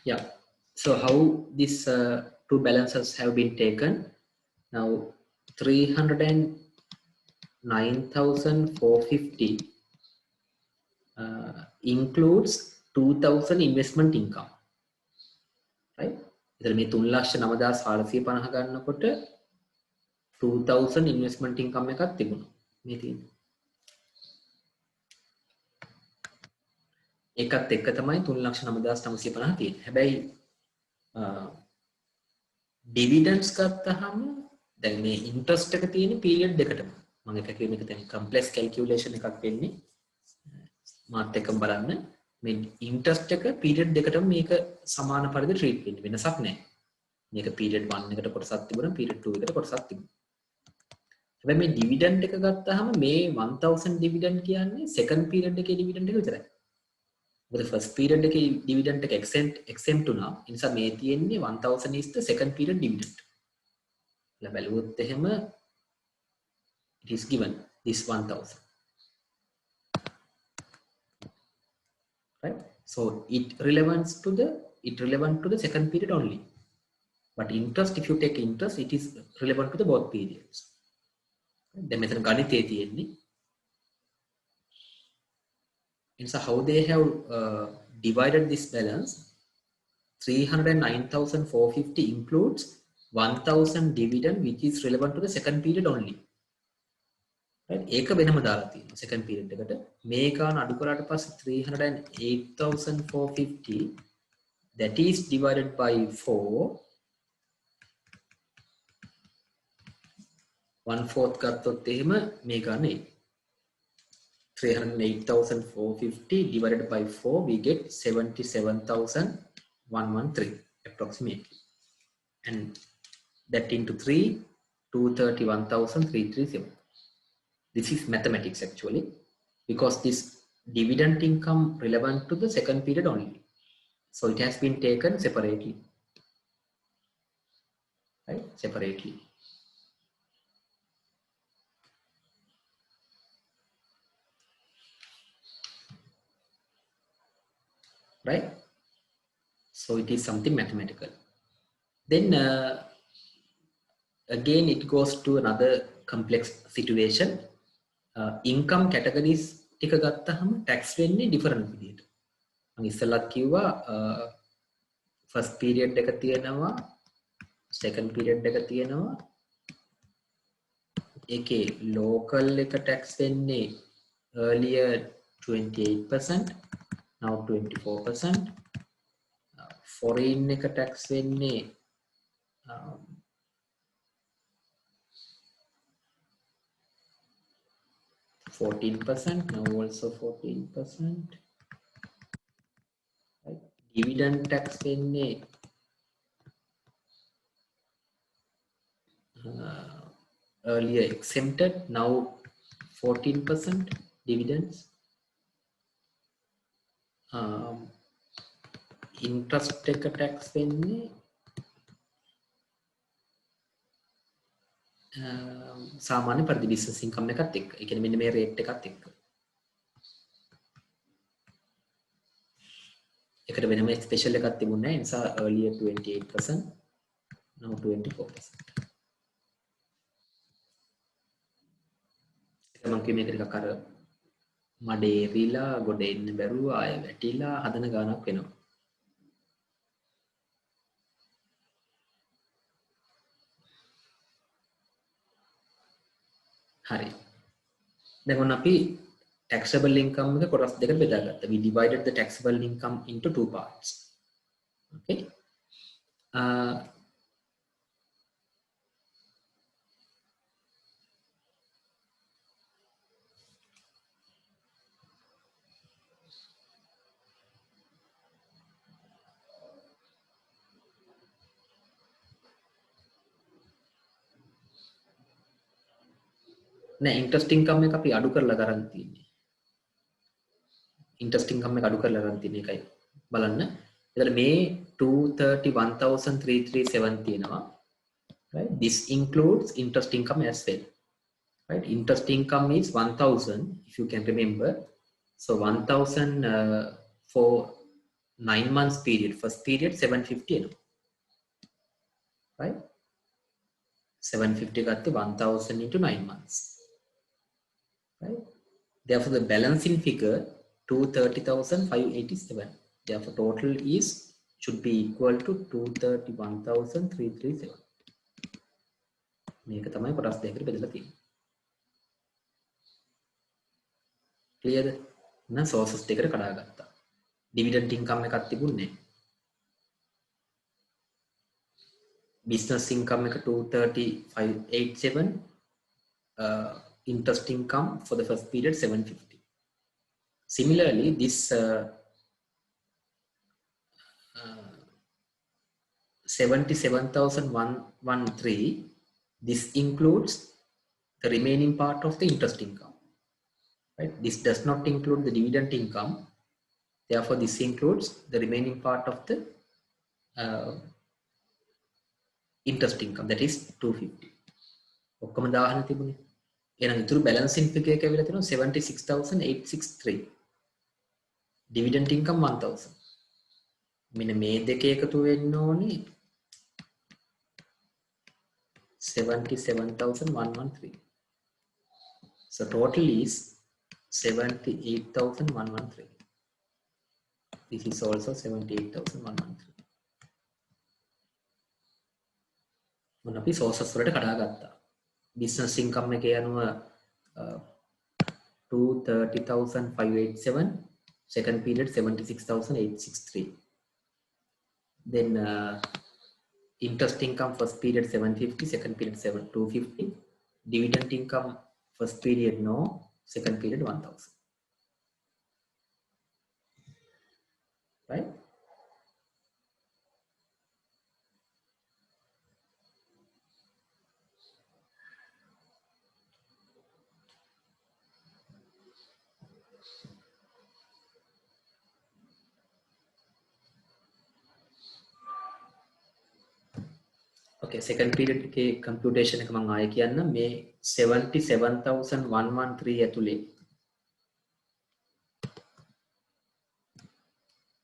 Yeah. So how these two balances have been taken? Now 309,450 includes 2,000 investment income, right? ඉතින් මේ 3,09,450 ගන්නකොට 2,000 investment income එකක් තිබුණා. මේ තියෙන්නේ. ඒකත් එක්ක තමයි 3,09,950 තියෙන්නේ. හැබැයි dividends ගත්තහම දැන් මේ interest එක තියෙන period දෙකටම. මම එක කියන එක දැන් complex calculation එකක් වෙන්නේ. මාත් එක්කම බලන්න. මේ interest එක period දෙකටම මේක සමාන පරිදි treat වෙන්නේ. වෙනසක් නැහැ. මේක period 1 එකට කොටසක් තිබුණා, period 2 එකට කොටසක් තිබුණා. හැබැයි මේ dividend එක ගත්තාම මේ 1000 dividend කියන්නේ second period එකේ dividend එක විතරයි. The first period එකේ dividend එක exempt වුණා. ඒ නිසා මේ තියෙන්නේ 1000 is the second period dividend. ලා බැලුවොත් එහෙම it is given this 1000. Right? So it relevant to the second period only. But interest, if you take interest, it is relevant to the both periods. දැන් මෙතන ගණිතයේ තියෙන්නේ. And so how they have divided this balance, 309,450 includes 1,000 dividend which is relevant to the second period only. Right? ඒක වෙනම දාලා තියෙනවා second period එකට. මේ ගාන අඩු කරාට පස්සේ 308,450 that is divided by 4 1/4 ගත්තොත් එහෙම මේ ගාන 308,450 divided by 4 we get 77,113 approximately, and that into 3 231,337. This is mathematics actually, because this dividend income relevant to the second period only, so it has been taken separately, right? Separately. Right? So it is something mathematical. Then again it goes to another complex situation. Income categories ටික ගත්තහම tax වෙන්නේ different විදිහට. මම ඉස්සෙල්ලත් කිව්වා first period එක තියෙනවා, second period එක තියෙනවා. ඒකේ local එක tax වෙන්නේ earlier 28%, now 24%. Foreign එක tax වෙන්නේ 14%, now also 14%. Right? dividend tax වෙන්නේ earlier exempted, now 14% dividends. Interest එක tax වෙන්නේ සාමාන්‍ය පරිදි business income එකත් එක්ක. ඒ කියන්නේ මෙන්න මේ rate එකත් එක්ක. එකට වෙනම ස්පෙෂල් එකක් තිබුණේ නැහැ. ඒ නිසා earlier 28%, now 24%. මම කිව්වේ මේක ටිකක් අර මඩේ එරිලා ගොඩ එන්න බැරුව ආය වැටිලා හදන ගානක් වෙනවා. හරි. දැන් ඔන්න අපි taxable income එක කොටස් දෙකකට බෙදාගත්තා. We divided the taxable income into two parts. Okay. නෑ interest income එක අපි අඩු කරලා ගන්න තියෙන්නේ. interest income එක අඩු කරලා ගන්න තියෙන එකයි බලන්න. එතකොට මේ 231,337 තියෙනවා. Right? This includes interest income as well. Right? Interest income is 1,000 if you can remember. So 1,000 for 9 months period. First period 750 එනවා. Right? 750 ගත්තේ 1,000 into 9 months. Right? Therefore, the balancing figure 230,587. Therefore, total is should be equal to 231,337. මේක තමයි කොටස් දෙකකට බෙදලා තියෙන්නේ. Clear? නම් sources දෙකට කඩාගත්තා. Dividend income එකක් තිබුණේ නැහැ. Business income එක 235,87. Interest income for the first period 750. Similarly, this 77,113, this includes the remaining part of the interest income. Right? This does not include the dividend income. Therefore, this includes the remaining part of the interest income, that is 250. ඔක්කොම දාහන තිබුණේ. එහෙනම් ඉතුරු balancing figure එක ඇවිල්ලා තියෙනවා 76,863. Dividend income 1,000. මෙන්න මේ දෙක එකතු වෙන්න ඕනේ 77,113. So total is 78,113. This is also 78,113. මොන අපි sources වලට කඩාගත්තා. Business income එකේ අනුව 230,587, second period 76,863. Then interest income first period 750, second period 250. Dividend income first period no, second period 1,000. Right? Okay, second period के computation එක මම ආයෙ කියන්න මේ 77,113 ඇතුලේ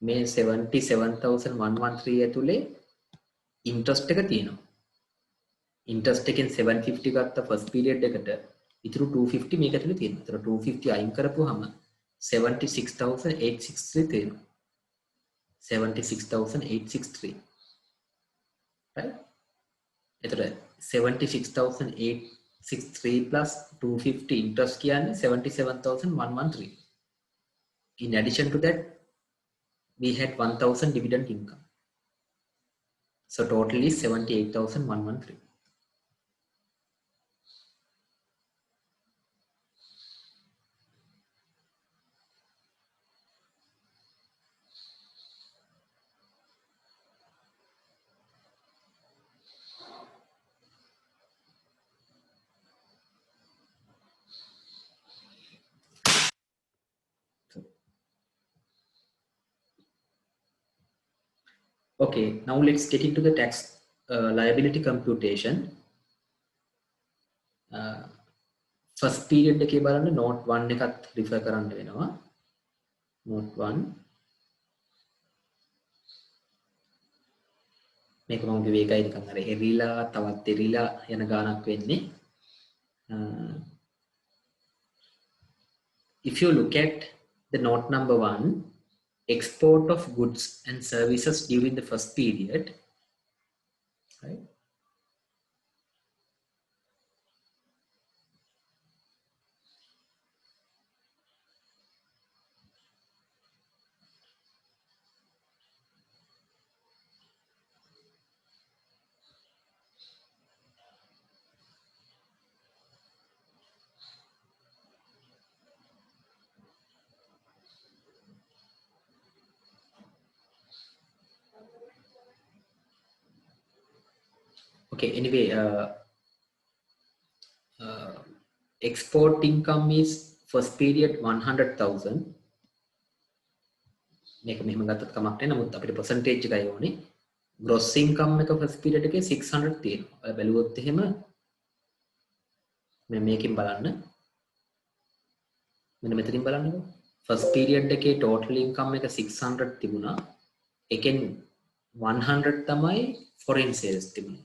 මේ 77,113 ඇතුලේ interest එක තියෙනවා. interest එකෙන් 750 ගත්ත first period එකට ඉතුරු 250 මේක ඇතුලේ තියෙනවා. ඒතර 250 අයින් කරපුවාම 76,863 තියෙනවා. 76,863. Right? එතකොට 76,863 plus 250 interest කියන්නේ 77,113. In addition to that, we had 1,000 dividend income. So total is 78,113. Okay, now let's get into the tax liability computation. First period එකේ බලන්න note 1 එකත් refer කරන්න වෙනවා. Note 1 මේක මම කිව්වේ ඒකයි නිකන් අර එරිලා තවත් එරිලා යන ගානක් වෙන්නේ. If you look at the note number 1, export of goods and services during the first period, right? Okay, anyway, export income is first period 100,000. මේක මෙහෙම ගත්තත් කමක් නැහැ. නමුත් අපිට percentage එකයි ඕනේ. gross income එක first period එකේ 600 තියෙනවා. ඔය බැලුවොත් එහෙම මේකෙන් බලන්න. මෙන්න මෙතනින් බලන්නකෝ. first period එකේ total income එක 600 තිබුණා. එකෙන් 100 තමයි foreign sales තිබුණේ.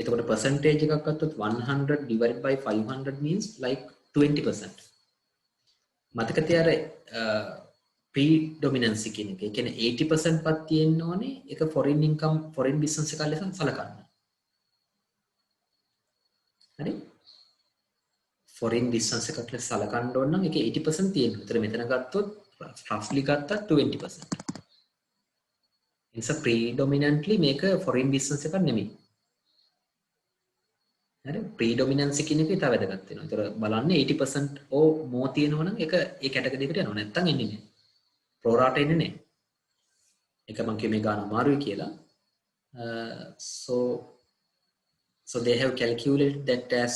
එතකොට percentage එකක් ගත්තොත් 100 divided by 500 means like 20%. මතක තියාගන්න predominance කියන එක. ඒ කියන්නේ 80% වත් තියෙන්න ඕනේ ඒක foreign income foreign business එකක් ලෙස සලකන්න. හරි? foreign business එකක් ලෙස සලකන්න ඕන නම් ඒක 80% තියෙන්න. ඒතර මෙතන ගත්තොත් roughly ගත්තත් 20%. it's a predominantly මේක foreign business එකක් නෙමෙයි. හරි? predominance කියන එකේ තව වැදගත් වෙනවා. ඒතර බලන්න 80% or more තියෙනවා නම් ඒක ඒ කැටගරි එකට යනවා. නැත්තම් එන්නේ නැහැ. pro rata එන්නේ නැහැ. ඒක මම කිය මේ ගාන අමාරුයි කියලා. So they have calculated that as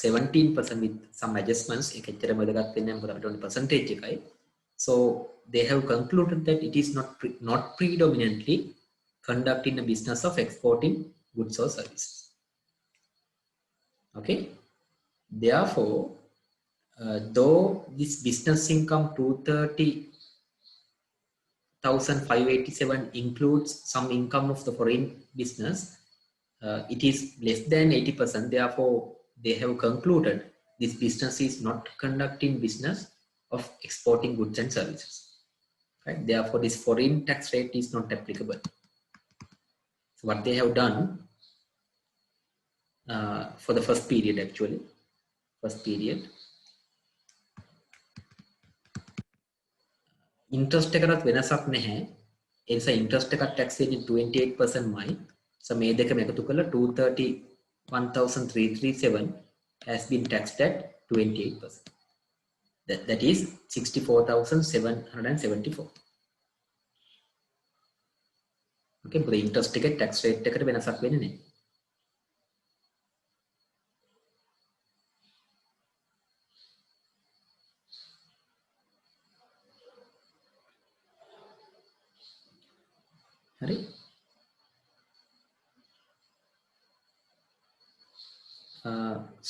17% with some adjustments. ඒක එච්චර වැදගත් වෙන්නේ නැහැ මොකද අපිට ඕනේ percentage එකයි. So they have concluded that it is not predominantly conducting a business of exporting goods or services. Okay. Therefore, though this business income 230,587 includes some income of the foreign business, it is less than 80%. Therefore, they have concluded this business is not conducting business of exporting goods and services. Right? Therefore, this foreign tax rate is not applicable. So what they have done for the first period, actually, first period, interest එකකට වෙනසක් නැහැ. ඒ නිසා interest එකක් tax වෙන්නේ 28%මයි. So මේ දෙකම එකතු කරලා 231,337 has been taxed at 28%. That is 64,774. Okay, but the interest ticket tax rate එකට වෙනසක් වෙන්නේ නැහැ. හරි?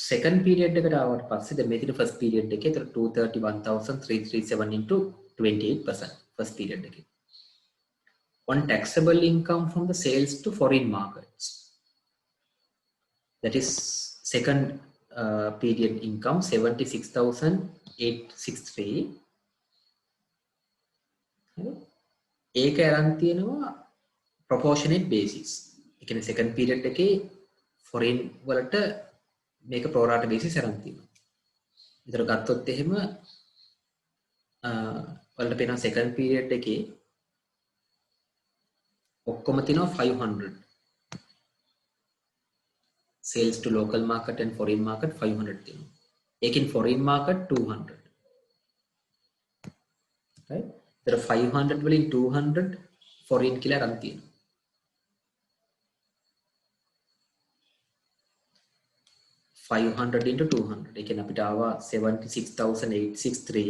second period එකට ආවට පස්සේ දැන් මේකේ first period එකේ 231,337 into 28% first period එකේ. On taxable income from the sales to foreign markets, that is second period income 76,863. ඒක අරන් තියෙනවා proportionate basis. ඒ කියන්නේ second period එකේ foreign වලට මේක pro rata basis අරන් තියෙනවා. ඒතර ගත්තොත් එහෙම වලට පේනවා second period එකේ ඔක්කොම තියෙනවා 500. sales to local market and foreign market 500 තියෙනවා. ඒකෙන් foreign market 200. right? ඒතර 500 වලින් 200 foreign කියලා අරන් තියෙනවා. 500 into 200. ඒ කියන්නේ අපිට ආවා 76,863.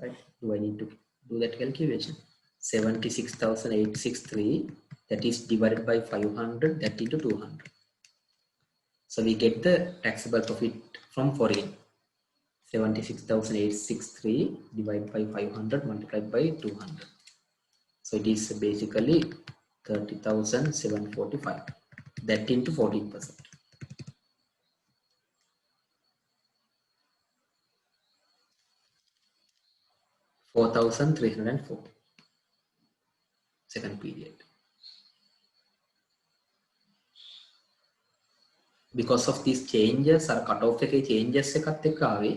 Right? Do I need to do that calculation? 76,863, that is divided by 500, that into 200. So we get the taxable profit from foreign. 76,863 divided by 500 multiplied by 200. So it is basically 30,745. That into 14%. 4,304. Second period. Because of these changes, our cutoff changes එකත් එක්ක ආවේ.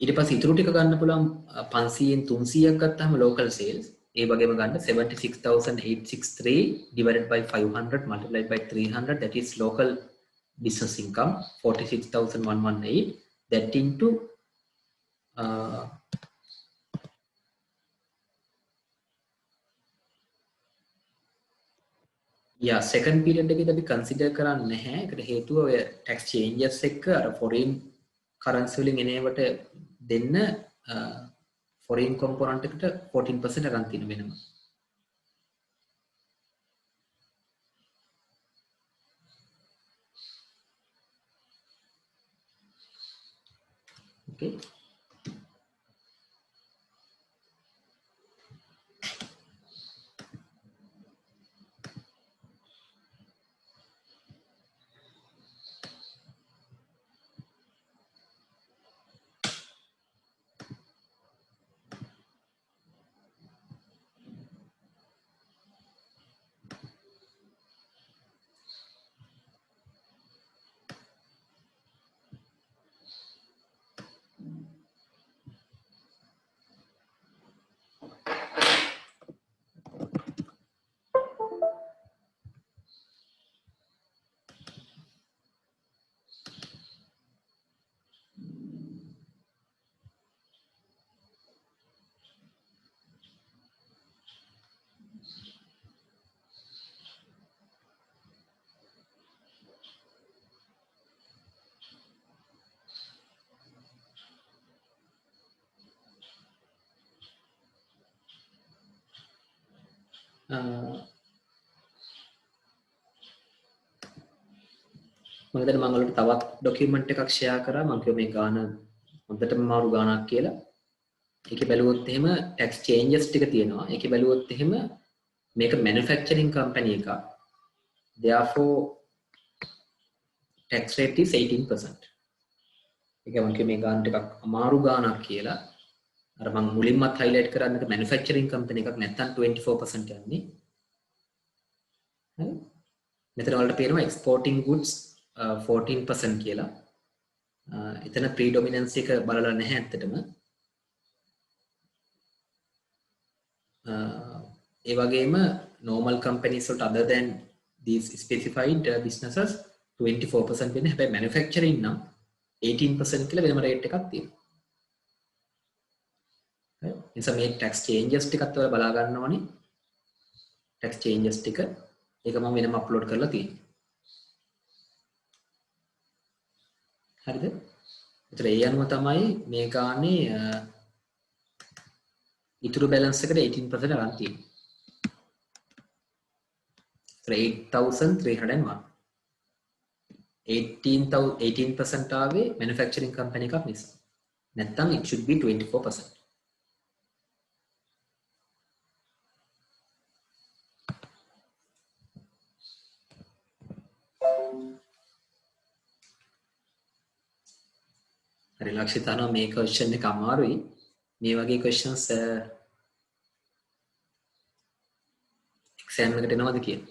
ඊට පස්සේ ඉතුරු ටික ගන්න පුළුවන් 500න් 300ක් ගත්තාම local sales. ඒ වගේම ගන්න 76,863 divided by 500 multiplied by 300, that is local business income 46,118, that into second period එකේදී අපි consider කරන්නේ නැහැ. ඒකට හේතුව ඔය tax changes එක්ක අර foreign currency වලින් එනේවට දෙන්න foreign component එකට 14% අරන් තියෙන වෙනවා. Okay. මම දැන් මම වලට තවත් ડોකියුමන්ට් එකක් ෂෙයා කරා. මම කිව්වා මේ ගාන හොඳටම මාරු ගානක් කියලා. ඒකේ බැලුවොත් එහෙම tax changes ටික තියෙනවා. ඒකේ බැලුවොත් එහෙම මේක manufacturing company එකක්. Therefore tax rate is 18%. ඒක මම කිව්වේ මේ ගාන ටිකක් අමාරු ගානක් කියලා. අර මම මුලින්මත් highlight කරා මේක manufacturing company එකක් නැත්නම් 24% යන්නේ. හරි. මෙතන වලට පේනවා exporting goods 14% කියලා. එතන predominance එක බලලා නැහැ ඇත්තටම. ඒ වගේම normal companies වලට other than these specified businesses 24% වෙන්නේ. හැබැයි manufacturing නම් 18% කියලා වෙනම rate එකක් තියෙනවා. හරි. නිසා මේ tax changes ටිකත් ඔයාලා බලා ගන්න ඕනේ. tax changes ටික ඒක මම වෙනම අප්ලෝඩ් කරලා තියෙනවා. හරිද? ඒතර ඒ අනුව තමයි මේ ගානේ ඉතුරු බැලන්ස් එකට 18% අරන් තියෙන්නේ. ඒතර 8,301. 18% ආවේ manufacturing company එකක් නිසා. නැත්තම් it should be 24%. හරි ලක්ෂිතානෝ මේ question එක අමාරුයි. මේ වගේ questions exam එකට එනවද කියලා.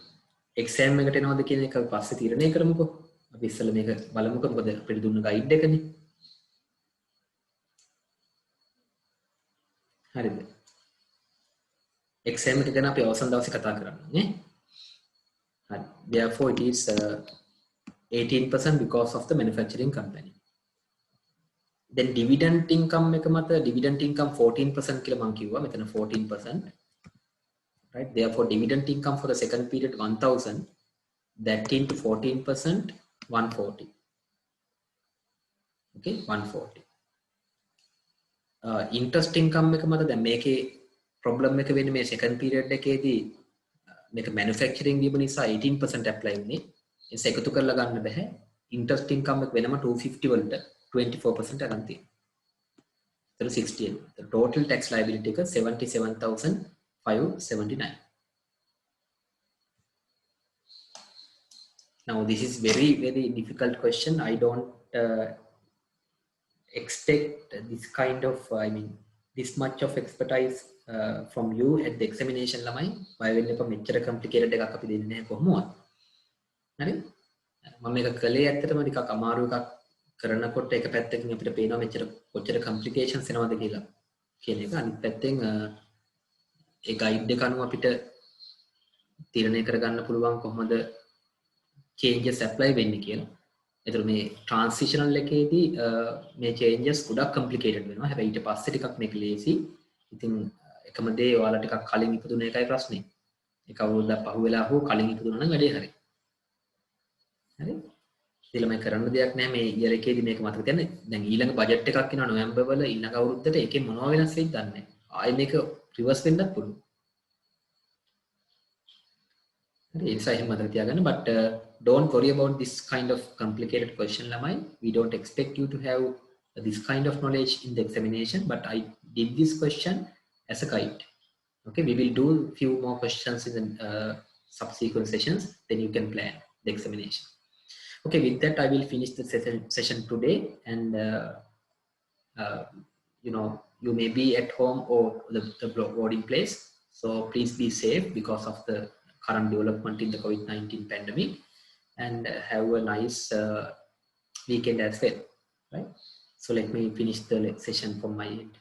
exam එකට එනවද කියන එක පස්සේ තීරණය කරමුකෝ. අපි ඉස්සෙල්ලා මේක බලමුකෝ. මොකද අපිට දුන්න guide එකනේ. හරිද? exam එක ගැන අපි අවසන් දවසේ කතා කරමු නේ. හරි. Therefore it is 18% because of the manufacturing company. Then dividend income එක මත dividend income 14% කියලා මම කිව්වා. මෙතන 14%. Right? Therefore dividend income for the second period 1,000. That into 14% 140. Okay, 140. Interest income එක මත දැන් මේකේ problem එක වෙන්නේ මේ second period එකේදී මේක manufacturing දීපු නිසා 18% apply වුණේ. ඒක එකතු කරලා ගන්න බෑ. Interest income එක වෙනම 250 වලට 24% අරන් තියෙනවා. So 68. The total tax liability එක 77,579. Now this is very difficult question. I don't expect this kind of this much of expertise from you at the examination ළමයි. බය වෙන්න එපා මෙච්චර complicated එකක් අපි දෙන්නේ නැහැ කොහොමවත්. හරි? මම මේක කළේ ඇත්තටම ටිකක් අමාරු එකක් කරනකොට එක පැත්තකින් අපිට පේනවා මෙච්චර කොච්චර complications එනවද කියලා කියන එක. අනිත් පැත්තෙන් ඒ guide එක අනුව අපිට තීරණය කරගන්න පුළුවන් කොහොමද changes apply වෙන්නේ කියලා. එතකොට මේ transitional එකේදී මේ changes ගොඩක් complicated වෙනවා. හැබැයි ඊට පස්සේ ටිකක් මේක ලේසි. ඉතින් එකම දේ ඔයාලා ටිකක් කලින් ඉපදුන එකයි ප්‍රශ්නේ. ඒක අවුරුද්දක් පහුවෙලා හෝ කලින් ඉපදුනා නම් වැඩේ හරි. හරි? ඉතින් ළමයි කරන්න දෙයක් නැහැ මේ year එකේදී මේක මතක තියාගන්න. දැන් ඊළඟ බජට් එකක් එනවා නොවැම්බර් වල ඊළඟ අවුරුද්දට ඒකේ මොනව වෙනස් වෙයිද දන්නේ නැහැ. ආයෙ මේක රිවර්ස් වෙන්නත් පුළුවන්. හරි ඒ නිසා එහෙම මතක තියාගන්න. But don't worry about this kind of complicated question lamai. We don't expect you to have this kind of knowledge in the examination, but I did this question as a guide. Okay, we will do few more questions in the subsequent sessions, then you can plan the examination. Okay, with that I will finish the session today, and you know, you may be at home or the boarding place, so please be safe because of the current development in the COVID-19 pandemic, and have a nice weekend as well, right? So let me finish the session from my end.